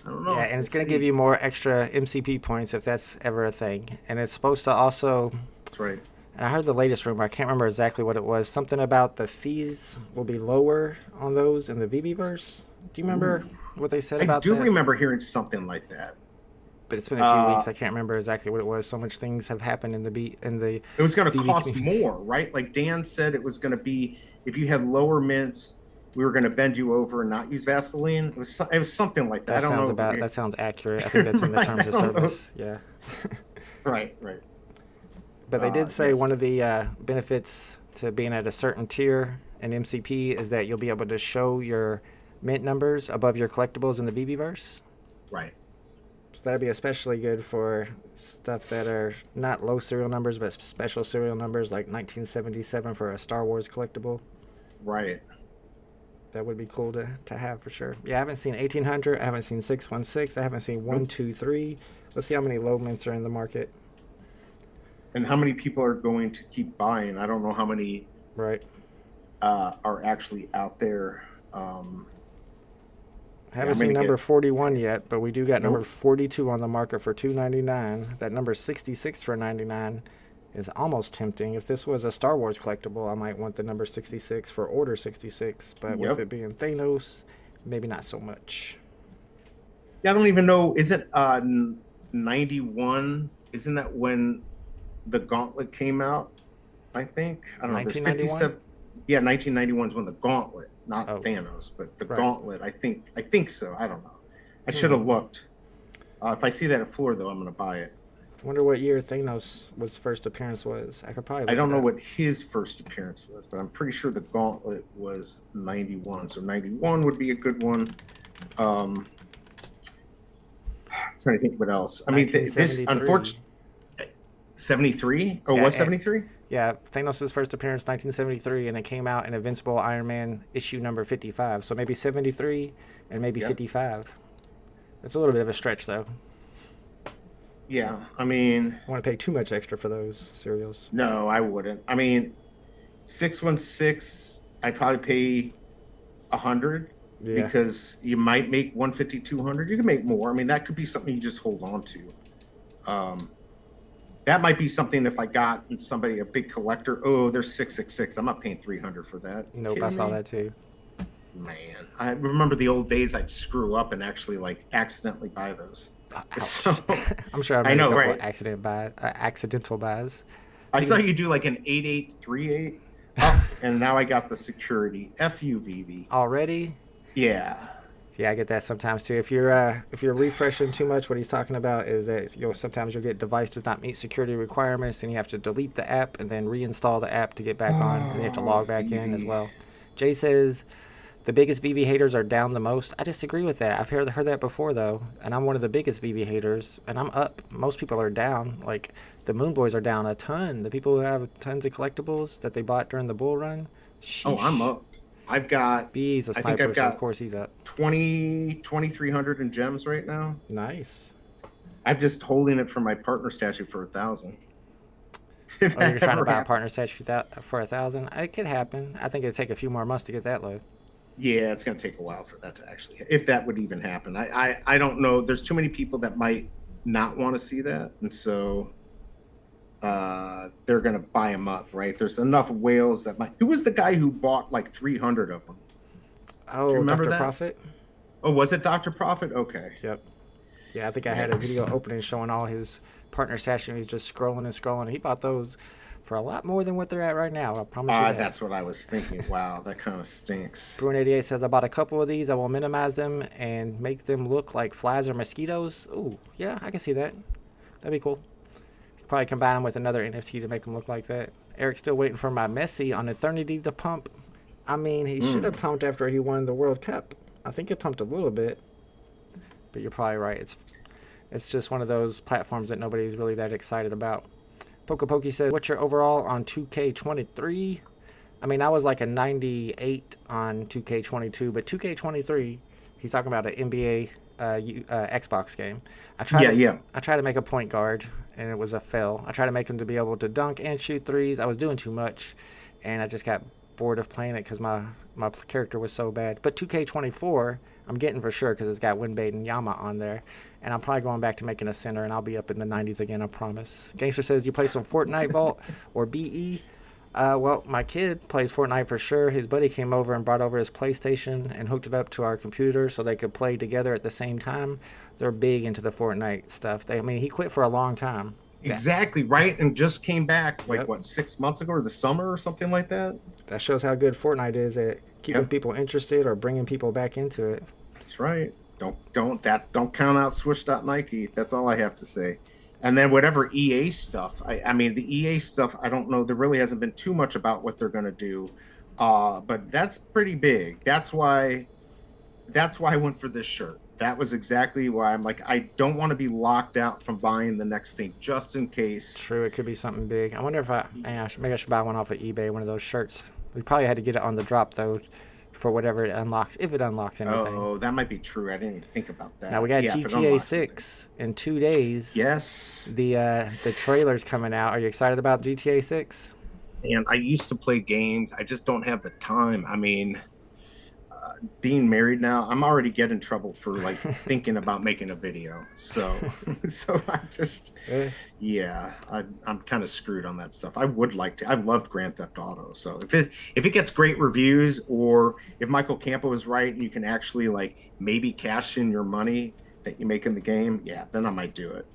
I don't know. Yeah, and it's going to give you more extra MCP points if that's ever a thing. And it's supposed to also... That's right. And I heard the latest rumor. I can't remember exactly what it was. Something about the fees will be lower on those in the VeVe-verse. Do you remember what they said about that? I do remember hearing something like that. But it's been a few weeks. I can't remember exactly what it was. So much things have happened in the It was going to cost more, right? Like Dan said, it was going to be, if you had lower mints, we were going to bend you over and not use Vaseline. It was something like that. That sounds accurate. I think that's in the terms of service. Yeah. Right. But they did say one of the benefits to being at a certain tier in MCP is that you'll be able to show your mint numbers above your collectibles in the VeVe-verse. Right. So that'd be especially good for stuff that are not low serial numbers, but special serial numbers like 1977 for a Star Wars collectible. Right. That would be cool to have for sure. Yeah, I haven't seen 1800. I haven't seen 616. I haven't seen 123. Let's see how many low mints are in the market. And how many people are going to keep buying? I don't know how many are actually out there. I haven't seen number 41 yet, but we do got number 42 on the market for $2.99. That number 66 for $99 is almost tempting. If this was a Star Wars collectible, I might want the number 66 for Order 66. But with it being Thanos, maybe not so much. Yeah, I don't even know. Is it 91? Isn't that when the Gauntlet came out? I think. I don't know. 1991? Yeah, 1991 is when the Gauntlet, not Thanos, but the Gauntlet. I think so. I don't know. I should have looked. If I see that at floor, though, I'm going to buy it. I wonder what year Thanos' first appearance was. I could probably. I don't know what his first appearance was, but I'm pretty sure the Gauntlet was 91. So 91 would be a good one. I'm trying to think what else. I mean, this unfortunately. 73? Oh, yeah, was 73? Yeah, Thanos' first appearance 1973, and it came out in Invincible Iron Man issue number 55. So maybe 73 and maybe 55. That's a little bit of a stretch, though. Yeah, I mean... I want to pay too much extra for those serials. No, I wouldn't. I mean, 616, I'd probably pay 100 because you might make 150, 200. You can make more. I mean, that could be something you just hold on to. That might be something if I got somebody, a big collector. Oh, there's 666. I'm not paying 300 for that. Nope, I saw that too. Man, I remember the old days I'd screw up and actually accidentally buy those. So, I'm sure I know, right? Accidental buys. I saw you do like an 8838. Oh, and now I got the security. VeVe. Already? Yeah. Yeah, I get that sometimes too. If you're refreshing too much, what he's talking about is that sometimes you'll get device does not meet security requirements, and you have to delete the app and then reinstall the app to get back on, and you have to log back in as well. Jay says The biggest VeVe haters are down the most. I disagree with that. I've heard that before, though. And I'm one of the biggest VeVe haters. And I'm up. Most people are down. Like, the Moon Boys are down a ton. The people who have tons of collectibles that they bought during the bull run. Sheesh. Oh, I'm up. I've got... B's a sniper, so of course he's up. 2,300 in gems right now. Nice. I'm just holding it for my partner statue for 1,000. Oh, you're trying to buy a partner statue for 1,000? It could happen. I think it'd take a few more months to get that low. Yeah, it's going to take a while for that to actually, if that would even happen. I don't know. There's too many people that might not want to see that, and so they're going to buy them up, right? There's enough whales that might. Who was the guy who bought like 300 of them? Oh, do you remember Dr. Prophet? Oh, was it Dr. Prophet? Okay. Yep. Yeah, I think I had a video opening showing all his partner statues. He's just scrolling and scrolling. He bought those for a lot more than what they're at right now. I promise you that. That's what I was thinking. Wow, that kind of stinks. Bruin88 says, I bought a couple of these. I will minimize them and make them look like flies or mosquitoes. Ooh, yeah, I can see that. That'd be cool. Probably combine them with another NFT to make them look like that. Eric's still waiting for my Messi on Eternity to pump. I mean, he should have pumped after he won the World Cup. I think it pumped a little bit. But you're probably right. It's just one of those platforms that nobody's really that excited about. Pokey said, what's your overall on 2K23? I mean, I was like a 98 on 2K22, but 2K23, he's talking about an NBA Xbox game. I tried to make a point guard, and it was a fail. I tried to make him to be able to dunk and shoot threes. I was doing too much, and I just got bored of playing it because my character was so bad. But 2K24, I'm getting for sure because it's got Winbade and Yama on there. And I'm probably going back to making a center, and I'll be up in the 90s again, I promise. Gangster says, do you play some Fortnite Vault or BE? Well, my kid plays Fortnite for sure. His buddy came over and brought over his PlayStation and hooked it up to our computer so they could play together at the same time. They're big into the Fortnite stuff. He quit for a long time. Exactly, right? And just came back, 6 months ago, or the summer or something like that? That shows how good Fortnite is at keeping people interested or bringing people back into it. That's right. Don't count out Switch.Nike. That's all I have to say. And then whatever EA stuff. I mean, the EA stuff, I don't know. There really hasn't been too much about what they're going to do. But that's pretty big. That's why I went for this shirt. That was exactly why I'm like, I don't want to be locked out from buying the next thing just in case. True, it could be something big. I wonder if maybe I should buy one off of eBay, one of those shirts. We probably had to get it on the drop though, for whatever it unlocks, if it unlocks anything. Oh, that might be true. I didn't even think about that. Now we got GTA 6 in 2 days. Yes. The trailer's coming out. Are you excited about GTA 6? And I used to play games. I just don't have the time. I mean, being married now, I'm already getting in trouble for thinking about making a video. So I just, I'm kind of screwed on that stuff. I would like to. I've loved Grand Theft Auto. So if it gets great reviews, or if Michael Campo is right and you can actually maybe cash in your money that you make in the game, then I might do it.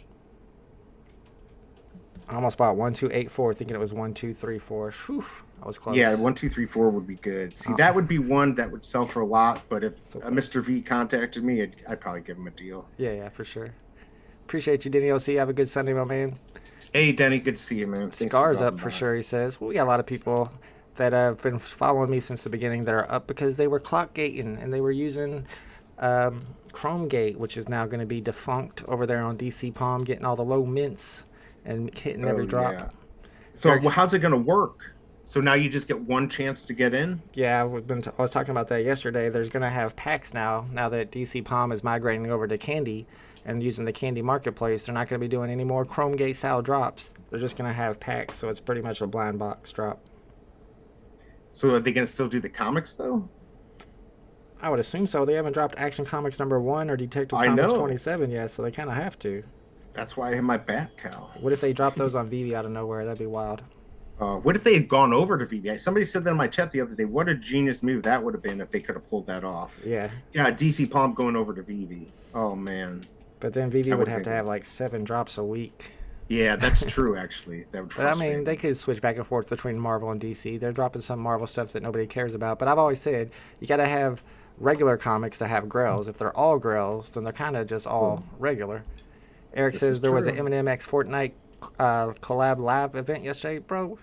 I almost bought 1284, thinking it was 1234. Whew, I was close. Yeah, 1234 would be good. See, that would be one that would sell for a lot. But if Mr. V contacted me, I'd probably give him a deal. Yeah, for sure. Appreciate you, Denny OC. Have a good Sunday, my man. Hey, Denny, good to see you, man. Thanks Scars up for sure, he says. Well, we got a lot of people that have been following me since the beginning that are up because they were clock gating and they were using Chrome Gate, which is now going to be defunct over there on DC Palm, getting all the low mints and hitting every drop. Yeah. So how's it going to work? So now you just get one chance to get in? Yeah, I was talking about that yesterday. There's going to have packs now that DC Palm is migrating over to Candy and using the Candy Marketplace. They're not going to be doing any more Chrome Gate style drops. They're just going to have packs, so it's pretty much a blind box drop. So are they going to still do the comics, though? I would assume so. They haven't dropped Action Comics #1 or Detective Comics 27 yet, so they kind of have to. That's why I have my bat cow. What if they drop those on VeVe out of nowhere? That'd be wild. What if they had gone over to VeVe? Somebody said that in my chat the other day. What a genius move that would have been if they could have pulled that off. Yeah. Yeah, DC Palm going over to VeVe. Oh, man. But then VeVe would have to have 7 drops a week. Yeah, that's true, actually. That would frustrate me. They could switch back and forth between Marvel and DC. They're dropping some Marvel stuff that nobody cares about. But I've always said you got to have regular comics to have grails. If they're all grails, then they're kind of just all regular. Eric says there was an Eminem X Fortnite collab live event yesterday. Bro,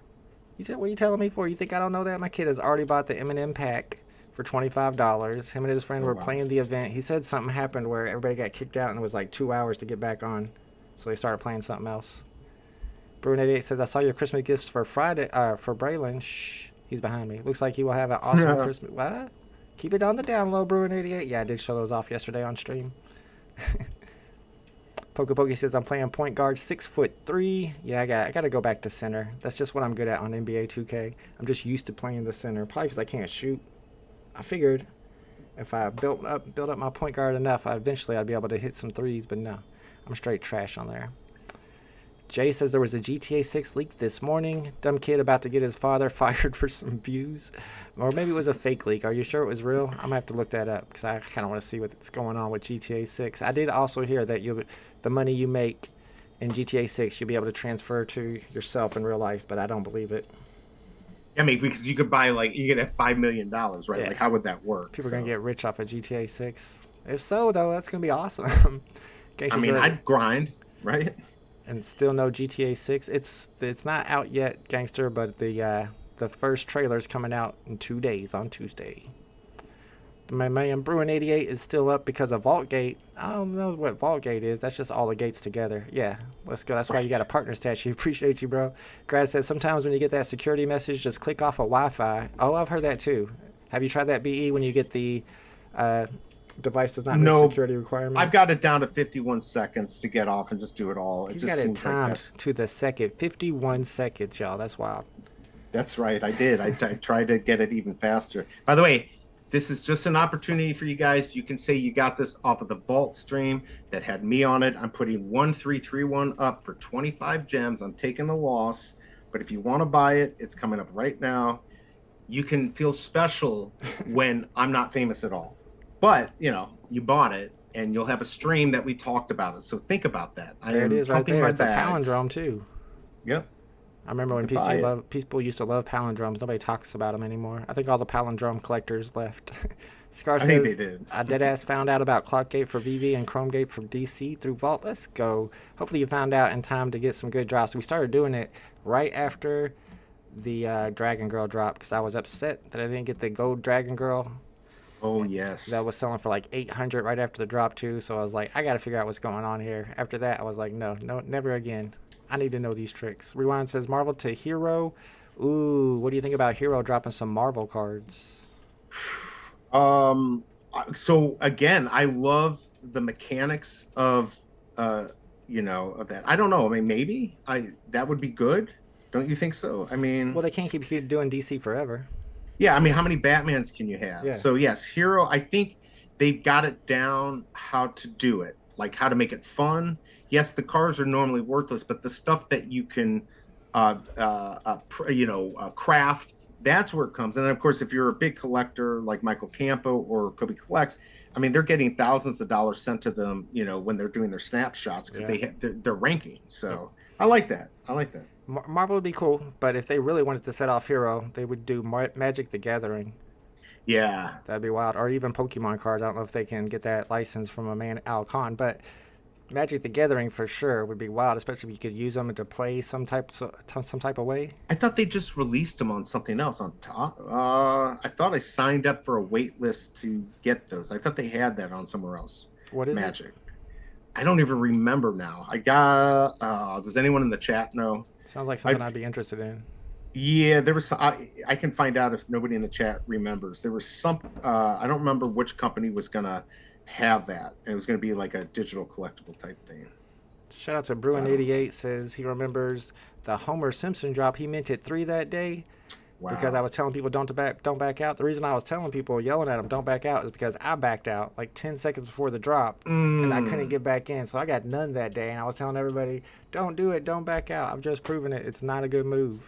what are you telling me for? You think I don't know that? My kid has already bought the Eminem pack for $25. Him and his friend were wow. playing the event. He said something happened where everybody got kicked out and it was like 2 hours to get back on. So they started playing something else. Bruin88 says, I saw your Christmas gifts for Friday, for Braylon. Shh, he's behind me. Looks like he will have an awesome Christmas. What? Keep it on the down low, Bruin88. Yeah, I did show those off yesterday on stream. Pokey says, I'm playing point guard, 6'3". Yeah, I got to go back to center. That's just what I'm good at on NBA 2K. I'm just used to playing the center, probably because I can't shoot. I figured if I built up my point guard enough, eventually I'd be able to hit some threes, but no, I'm straight trash on there. Jay says there was a GTA 6 leak this morning. Dumb kid about to get his father fired for some views. Or maybe it was a fake leak. Are you sure it was real? I'm going to have to look that up because I kind of want to see what's going on with GTA 6. I did also hear that the money you make in GTA 6, you'll be able to transfer to yourself in real life, but I don't believe it. I mean, because you could buy, like, you could have $5 million, right? Yeah. Like, how would that work? People are going to get rich off of GTA 6. If so, though, that's going to be awesome. I mean, I'd grind, right? And still no GTA 6. It's not out yet, gangster, but the first trailer's coming out in 2 days on Tuesday. My man Bruin88 is still up because of Vaultgate. I don't know what Vaultgate is. That's just all the gates together. Yeah, let's go. That's why you got a partner statue. Appreciate you, bro. Grad says sometimes when you get that security message, just click off a Wi-Fi. Oh, I've heard that too. Have you tried that, BE, when you get the device does not meet security requirements? I've got it down to 51 seconds to get off and just do it all. You got it timed to the second. 51 seconds, y'all. That's wild. That's right. I did. I tried to get it even faster. By the way, this is just an opportunity for you guys. You can say you got this off of the Vault stream that had me on it. I'm putting 1331 up for 25 gems. I'm taking a loss, but if you want to buy it, it's coming up right now. You can feel special when I'm not famous at all. But, you know, you bought it, and you'll have a stream that we talked about it. So think about that. There it is right there. It's a palindrome, too. Yep. I remember when people used to love palindromes. Nobody talks about them anymore. I think all the palindrome collectors left. Scar says, I think they did. I deadass found out about Clockgate for VeVe and Chromegate for DC through Vault. Let's go. Hopefully you found out in time to get some good drops. We started doing it right after the Dragon Girl drop because I was upset that I didn't get the gold Dragon Girl. Oh, yes. That was selling for like 800 right after the drop, too. So I was like, I got to figure out what's going on here. After that, I was like, no, never again. I need to know these tricks. Rewind says Marvel to Hero. Ooh, what do you think about Hero dropping some Marvel cards? So again, I love the mechanics of of that. I don't know. I mean, maybe that would be good. Don't you think so? I mean, well, they can't keep doing DC forever. Yeah, I mean, how many Batmans can you have? Yeah. So yes, Hero, I think they've got it down how to do it, like how to make it fun. Yes, the cards are normally worthless, but the stuff that you can, craft, that's where it comes. And then, of course, if you're a big collector like Michael Campo or Kobe Collects, I mean, they're getting thousands of dollars sent to them, when they're doing their snapshots because they're ranking. So I like that. Marvel would be cool, but if they really wanted to set off Hero, they would do Magic the Gathering. Yeah. That'd be wild. Or even Pokemon cards. I don't know if they can get that license from a man, Al Khan, but Magic the Gathering for sure would be wild, especially if you could use them to play some type of way. I thought they just released them on something else on top. I thought I signed up for a wait list to get those. I thought they had that on somewhere else. What is Magic? it? I don't even remember now. I got. Does anyone in the chat know? Sounds like something I'd be interested in. Yeah, there was. I can find out if nobody in the chat remembers. There was some. I don't remember which company was gonna have that. And it was gonna be like a digital collectible type thing. Shout out to Bruin88 says he remembers the Homer Simpson drop. He minted 3 that day. Wow. Because I was telling people don't back out. The reason I was telling people, yelling at them, don't back out, is because I backed out like 10 seconds before the drop, and I couldn't get back in. So I got none that day, and I was telling everybody, don't do it, don't back out. I've just proven it. It's not a good move.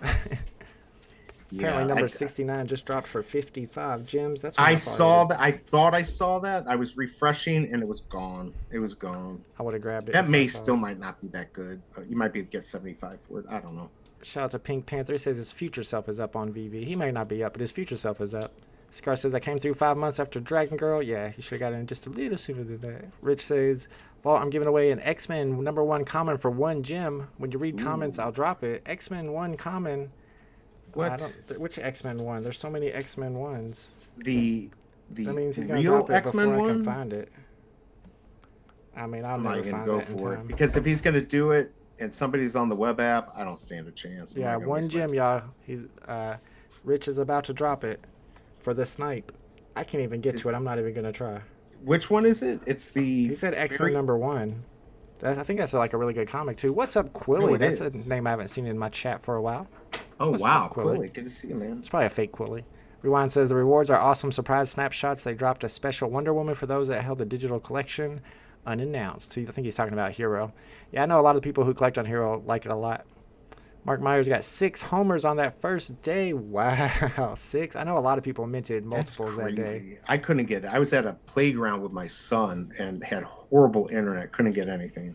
Apparently, number 69 just dropped for 55 gems. That's what I saw that. I thought I saw that. I was refreshing, and it was gone. It was gone. I would have grabbed it. That may still might not be that good. You might be able to get 75 for it. I don't know. Shout out to Pink Panther. He says his future self is up on VeVe. He may not be up, but his future self is up. Scar says, I came through 5 months after Dragon Girl. Yeah, he should have got in just a little sooner than that. Rich says, well, I'm giving away an X-Men #1 common for 1 gem. When you read comments, I'll drop it. X-Men 1 common. What? Which X-Men 1? There's so many X-Men 1s. the That means he's gonna real drop it X-Men before I can one. find it. I mean, I'll I'm never not gonna find go that in for it time. because if he's gonna do it and somebody's on the web app, I don't stand a chance. I'm Yeah, not gonna one waste my gem, time. y'all. He's Rich is about to drop it for the snipe. I can't even get to it. I'm not even gonna try. Which one is it? It's the. He said X-Men #1. I think that's like a really good comic too. What's up, Quilly? it That's is. a name I haven't seen in my chat for a while. Oh What's wow, up, Quilly? Quilly. Good to see you, man. It's probably a fake Quilly. Rewind says the rewards are awesome surprise snapshots. They dropped a special Wonder Woman for those that held the digital collection unannounced. See, I think he's talking about Hero. Yeah, I know a lot of people who collect on Hero like it a lot. Mark Myers got 6 homers on that first day. Wow, 6. I know a lot of people minted multiples that day. I couldn't get it. I was at a playground with my son and had horrible internet. Couldn't get anything.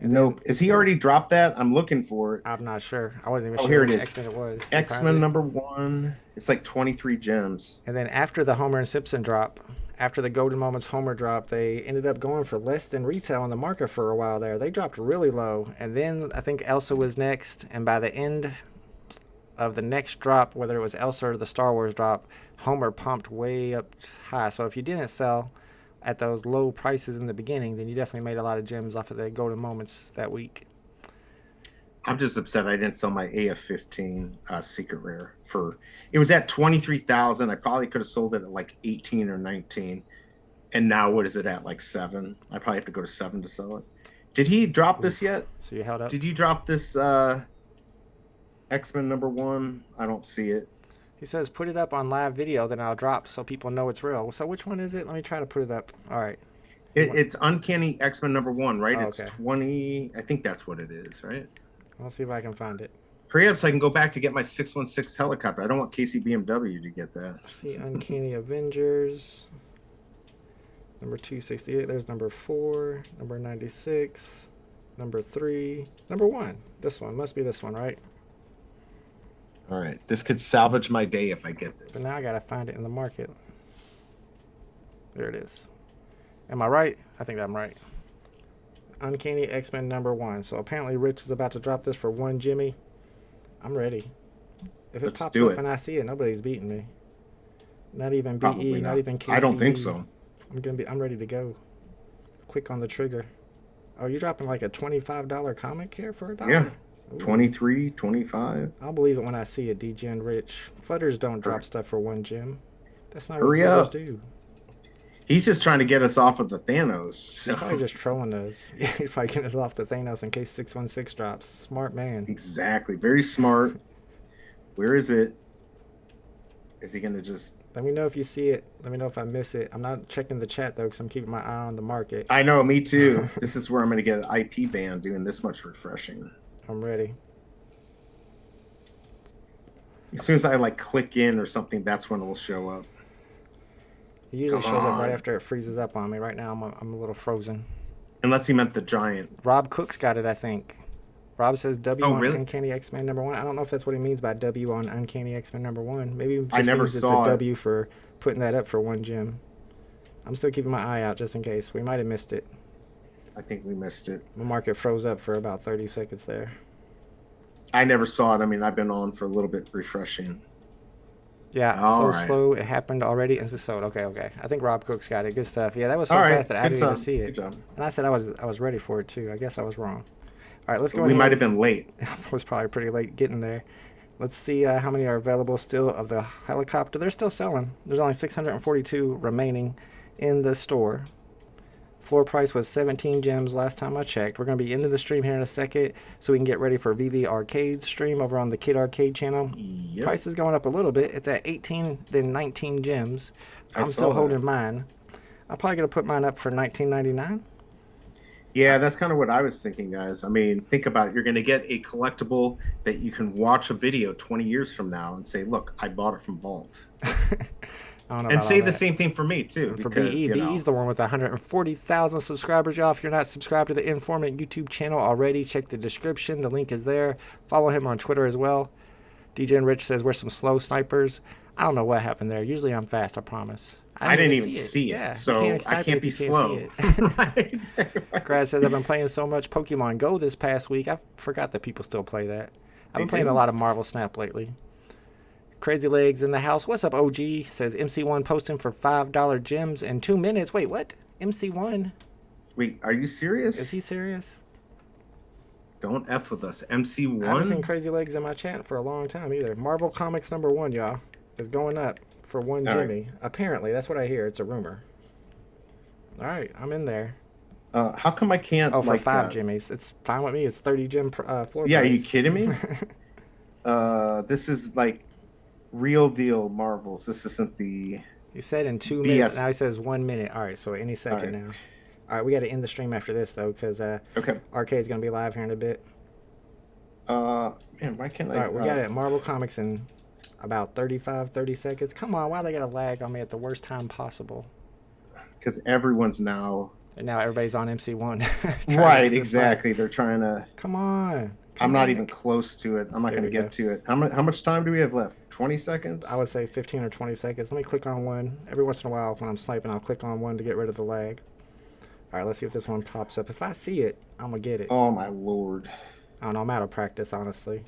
And Nope. Is he already dropped that? I'm looking for it. I'm not sure. I wasn't even Oh, sure here it which is. X-Men it was. X-Men #1. It's like 23 gems. And then after the Homer and Simpson drop, after the Golden Moments Homer drop, they ended up going for less than retail on the market for a while there. They dropped really low. And then I think Elsa was next. And by the end of the next drop, whether it was Elsa or the Star Wars drop, Homer pumped way up high. So if you didn't sell at those low prices in the beginning, then you definitely made a lot of gems off of the Golden Moments that week. I'm just upset I didn't sell my AF-15 secret rare for. It was at 23,000. I probably could have sold it at like 18 or 19, and now what is it at, like 7? I probably have to go to 7 to sell it. Did he drop this yet? So you held up. Did you drop this X-Men #1? I don't see it. He says put it up on live video, then I'll drop so people know it's real. So which one is it? Let me try to put it up. All right. It's Uncanny X-Men #1, right? Oh, It's okay. 20. I think that's what it is, right? I'll see if I can find it. Hurry up so I can go back to get my 616 helicopter. I don't want Casey BMW to get that. See Uncanny Avengers. Number 268. There's number 4. Number 96. Number 3. Number 1. This one. Must be this one, right? All right. This could salvage my day if I get But this. now I gotta find it in the market. There it is. Am I right? I think I'm right. Uncanny X-Men #1. So apparently Rich is about to drop this for 1 Jimmy. I'm ready. If it Let's pops do up it. and I see it, nobody's beating me. Not even BE, Probably not even KCD. I don't think so. I'm ready to go. Quick on the trigger. Oh, you're dropping like a $25 comic here for $1? Yeah. Ooh. 23, 25. I'll believe it when I see it, DGen Rich. Fudders don't drop Hurry. stuff for 1 gem. That's not Hurry what fudders up. do. He's just trying to get us off of the Thanos. He's probably just trolling us. He's probably getting us off the Thanos in case 616 drops. Smart man. Exactly. Very smart. Where is it? Is he going to just... Let me know if you see it. Let me know if I miss it. I'm not checking the chat though because I'm keeping my eye on the market. I know, me too. This is where I'm going to get an IP ban doing this much refreshing. I'm ready. As soon as I like click in or something, that's when it will show up. It usually Come shows up right on. after it freezes up on me. Right now I'm a little frozen. Unless he meant the giant. Rob Cook's got it, I think. Rob says W Oh, on really? Uncanny X-Men #1. I don't know if that's what he means by W on Uncanny X-Men #1. Maybe it just I never means it's saw a it. W for putting that up for 1 gem. I'm still keeping my eye out just in case. We might have missed it. I think we missed it. My market froze up for about 30 seconds there. I never saw it. I mean, I've been on for a little bit refreshing. Yeah, All so right. slow. It happened already. It's sold. Okay. I think Rob Cook's got it. Good stuff. Yeah, that was so All right. fast that I Good didn't even job. see it. Good job. And I said I was ready for it too. I guess I was wrong. All right, let's go. We ahead might have and- been late. I was probably pretty late getting there. Let's see how many are available still of the helicopter. They're still selling. There's only 642 remaining in the store. Floor price was 17 gems last time I checked. We're going to be into the stream here in a second so we can get ready for VeVe Arcade stream over on the Kid Arcade channel. Yep. Price is going up a little bit. It's at 18, then 19 gems. I I'm saw still that. holding mine. I'm probably going to put mine up for $19.99. Yeah, that's kind of what I was thinking, guys. I mean, think about it. You're going to get a collectible that you can watch a video 20 years from now and say, look, I bought it from Vault. I don't know And about say all the that. same thing for me, too. For Because, BE, you know, BE's the one with 140,000 subscribers, y'all. If you're not subscribed to the Informant YouTube channel already, check the description. The link is there. Follow him on Twitter as well. DJ and Rich says we're some slow snipers. I don't know what happened there. Usually I'm fast, I promise. I didn't even see it. Yeah, you So I snipe it can't if be you slow. see it. Right, exactly. Grad says I've been playing so much Pokemon Go this past week. I forgot that people still play that. I've been They playing do. a lot of Marvel Snap lately. Crazy Legs in the house. What's up, OG? Says MC1 posting for $5 gems in 2 minutes. Wait, what? MC1? Wait, are you serious? Is he serious? Don't F with us. MC1? I haven't seen Crazy Legs in my chat for a long time either. Marvel Comics #1, y'all, is going up for 1 Jimmy. Right. Apparently, that's what I hear. It's a rumor. All right, I'm in there. How come I can't? Oh, for like, 5 Jimmies. It's fine with me. It's 30 gem floor price. Yeah, are you kidding me? This is like real deal Marvels. This isn't the. He said in 2 minutes. Now he says 1 minute. All right, so any second now. All right, we got to end the stream after this though, because Arcade's gonna be live here in a bit. Man, why can't I? All right, we got it at Marvel Comics in about 30 seconds. Come on, why they got to lag on me at the worst time possible? Because everyone's now. And now everybody's on MC1. Right, exactly. They're trying to. Come on. I'm not even close to it. I'm not going to get to it. How much time do we have left? 20 seconds? I would say 15 or 20 seconds. Let me click on one. Every once in a while when I'm sniping, I'll click on one to get rid of the lag. All right, let's see if this one pops up. If I see it, I'm going to get it. Oh, my Lord. I don't know. I'm out of practice, honestly.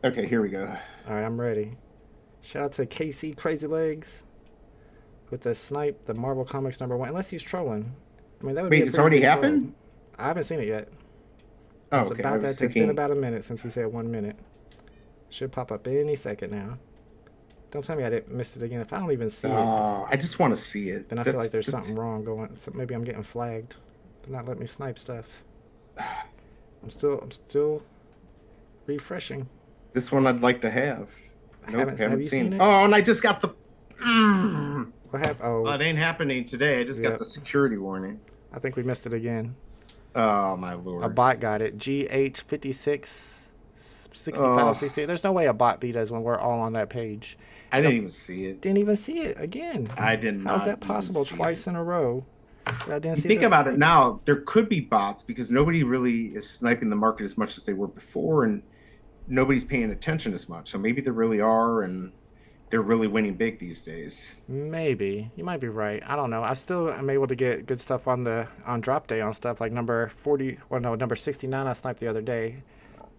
Okay, here we go. All right, I'm ready. Shout out to KC Crazy Legs with the snipe, the Marvel Comics #1. Unless he's trolling. I mean, that would be it's already happened? I haven't seen it yet. Oh, okay. It's been about a minute since he said 1 minute. Should pop up any second now. Don't tell me I didn't miss it again. If I don't even see it. I just want to see it. Then I feel like there's something wrong going. So maybe I'm getting flagged. They're not letting me snipe stuff. I'm still refreshing. This one I'd like to have. Nope, haven't seen it. Oh, and I just got the. What happened? Oh, it ain't happening today. I just got the security warning. I think we missed it again. Oh my Lord! A bot got it. GH56 6560. There's no way a bot beat us when we're all on that page. I didn't even see it. Didn't even see it again. I did not. How's that possible? Twice in a row. I didn't see think about it now. There could be bots because nobody really is sniping the market as much as they were before, and nobody's paying attention as much. So maybe there really are, and they're really winning big these days. Maybe. You might be right. I don't know. I still am able to get good stuff on drop day on stuff like number 69 I sniped the other day.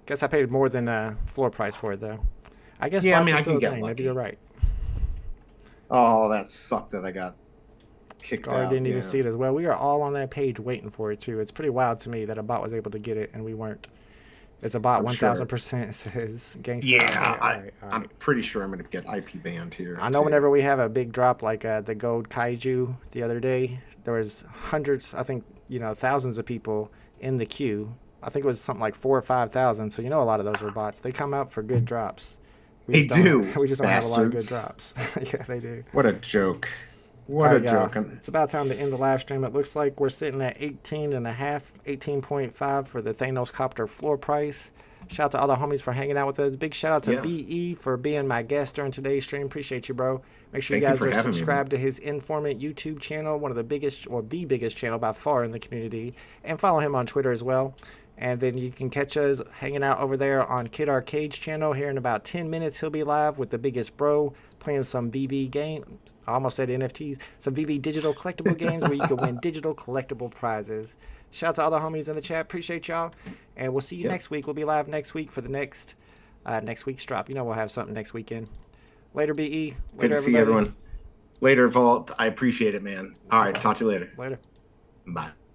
Guess I paid more than floor price for it though. I guess I still can get lucky. Maybe you're right. Oh, that sucked that I got kicked Scar out. didn't even see it as well. We are all on that page waiting for it too. It's pretty wild to me that a bot was able to get it and we weren't. It's a bot 1000% says gangster. Yeah, I'm pretty sure I'm going to get IP banned here. I know whenever we have a big drop like the gold kaiju the other day, there was hundreds, I think, thousands of people in the queue. I think it was something like 4,000 or 5,000. So a lot of those were bots. They come out for good drops. They do. We just don't have a lot of good drops. Yeah, they do. What a joke. What a joke. It's about time to end the live stream. It looks like we're sitting at 18.5 for the Thanos copter floor price. Shout out to all the homies for hanging out with us. Big shout out to BE for being my guest during today's stream. Appreciate you, bro. Make sure you guys are subscribed to his Informant YouTube channel, one of the biggest, the biggest channel by far in the community. And follow him on Twitter as well. And then you can catch us hanging out over there on Kid Arcade's channel. Here in about 10 minutes, he'll be live with the biggest bro, playing some VeVe games. I almost said NFTs. Some VeVe digital collectible games where you can win digital collectible prizes. Shout out to all the homies in the chat. Appreciate y'all. And we'll see you next week. We'll be live next week for the next week's drop. We'll have something next weekend. Later, BE. Later, good to see everyone. Later, Vault. I appreciate it, man. All right. Talk to you later. Later. Bye.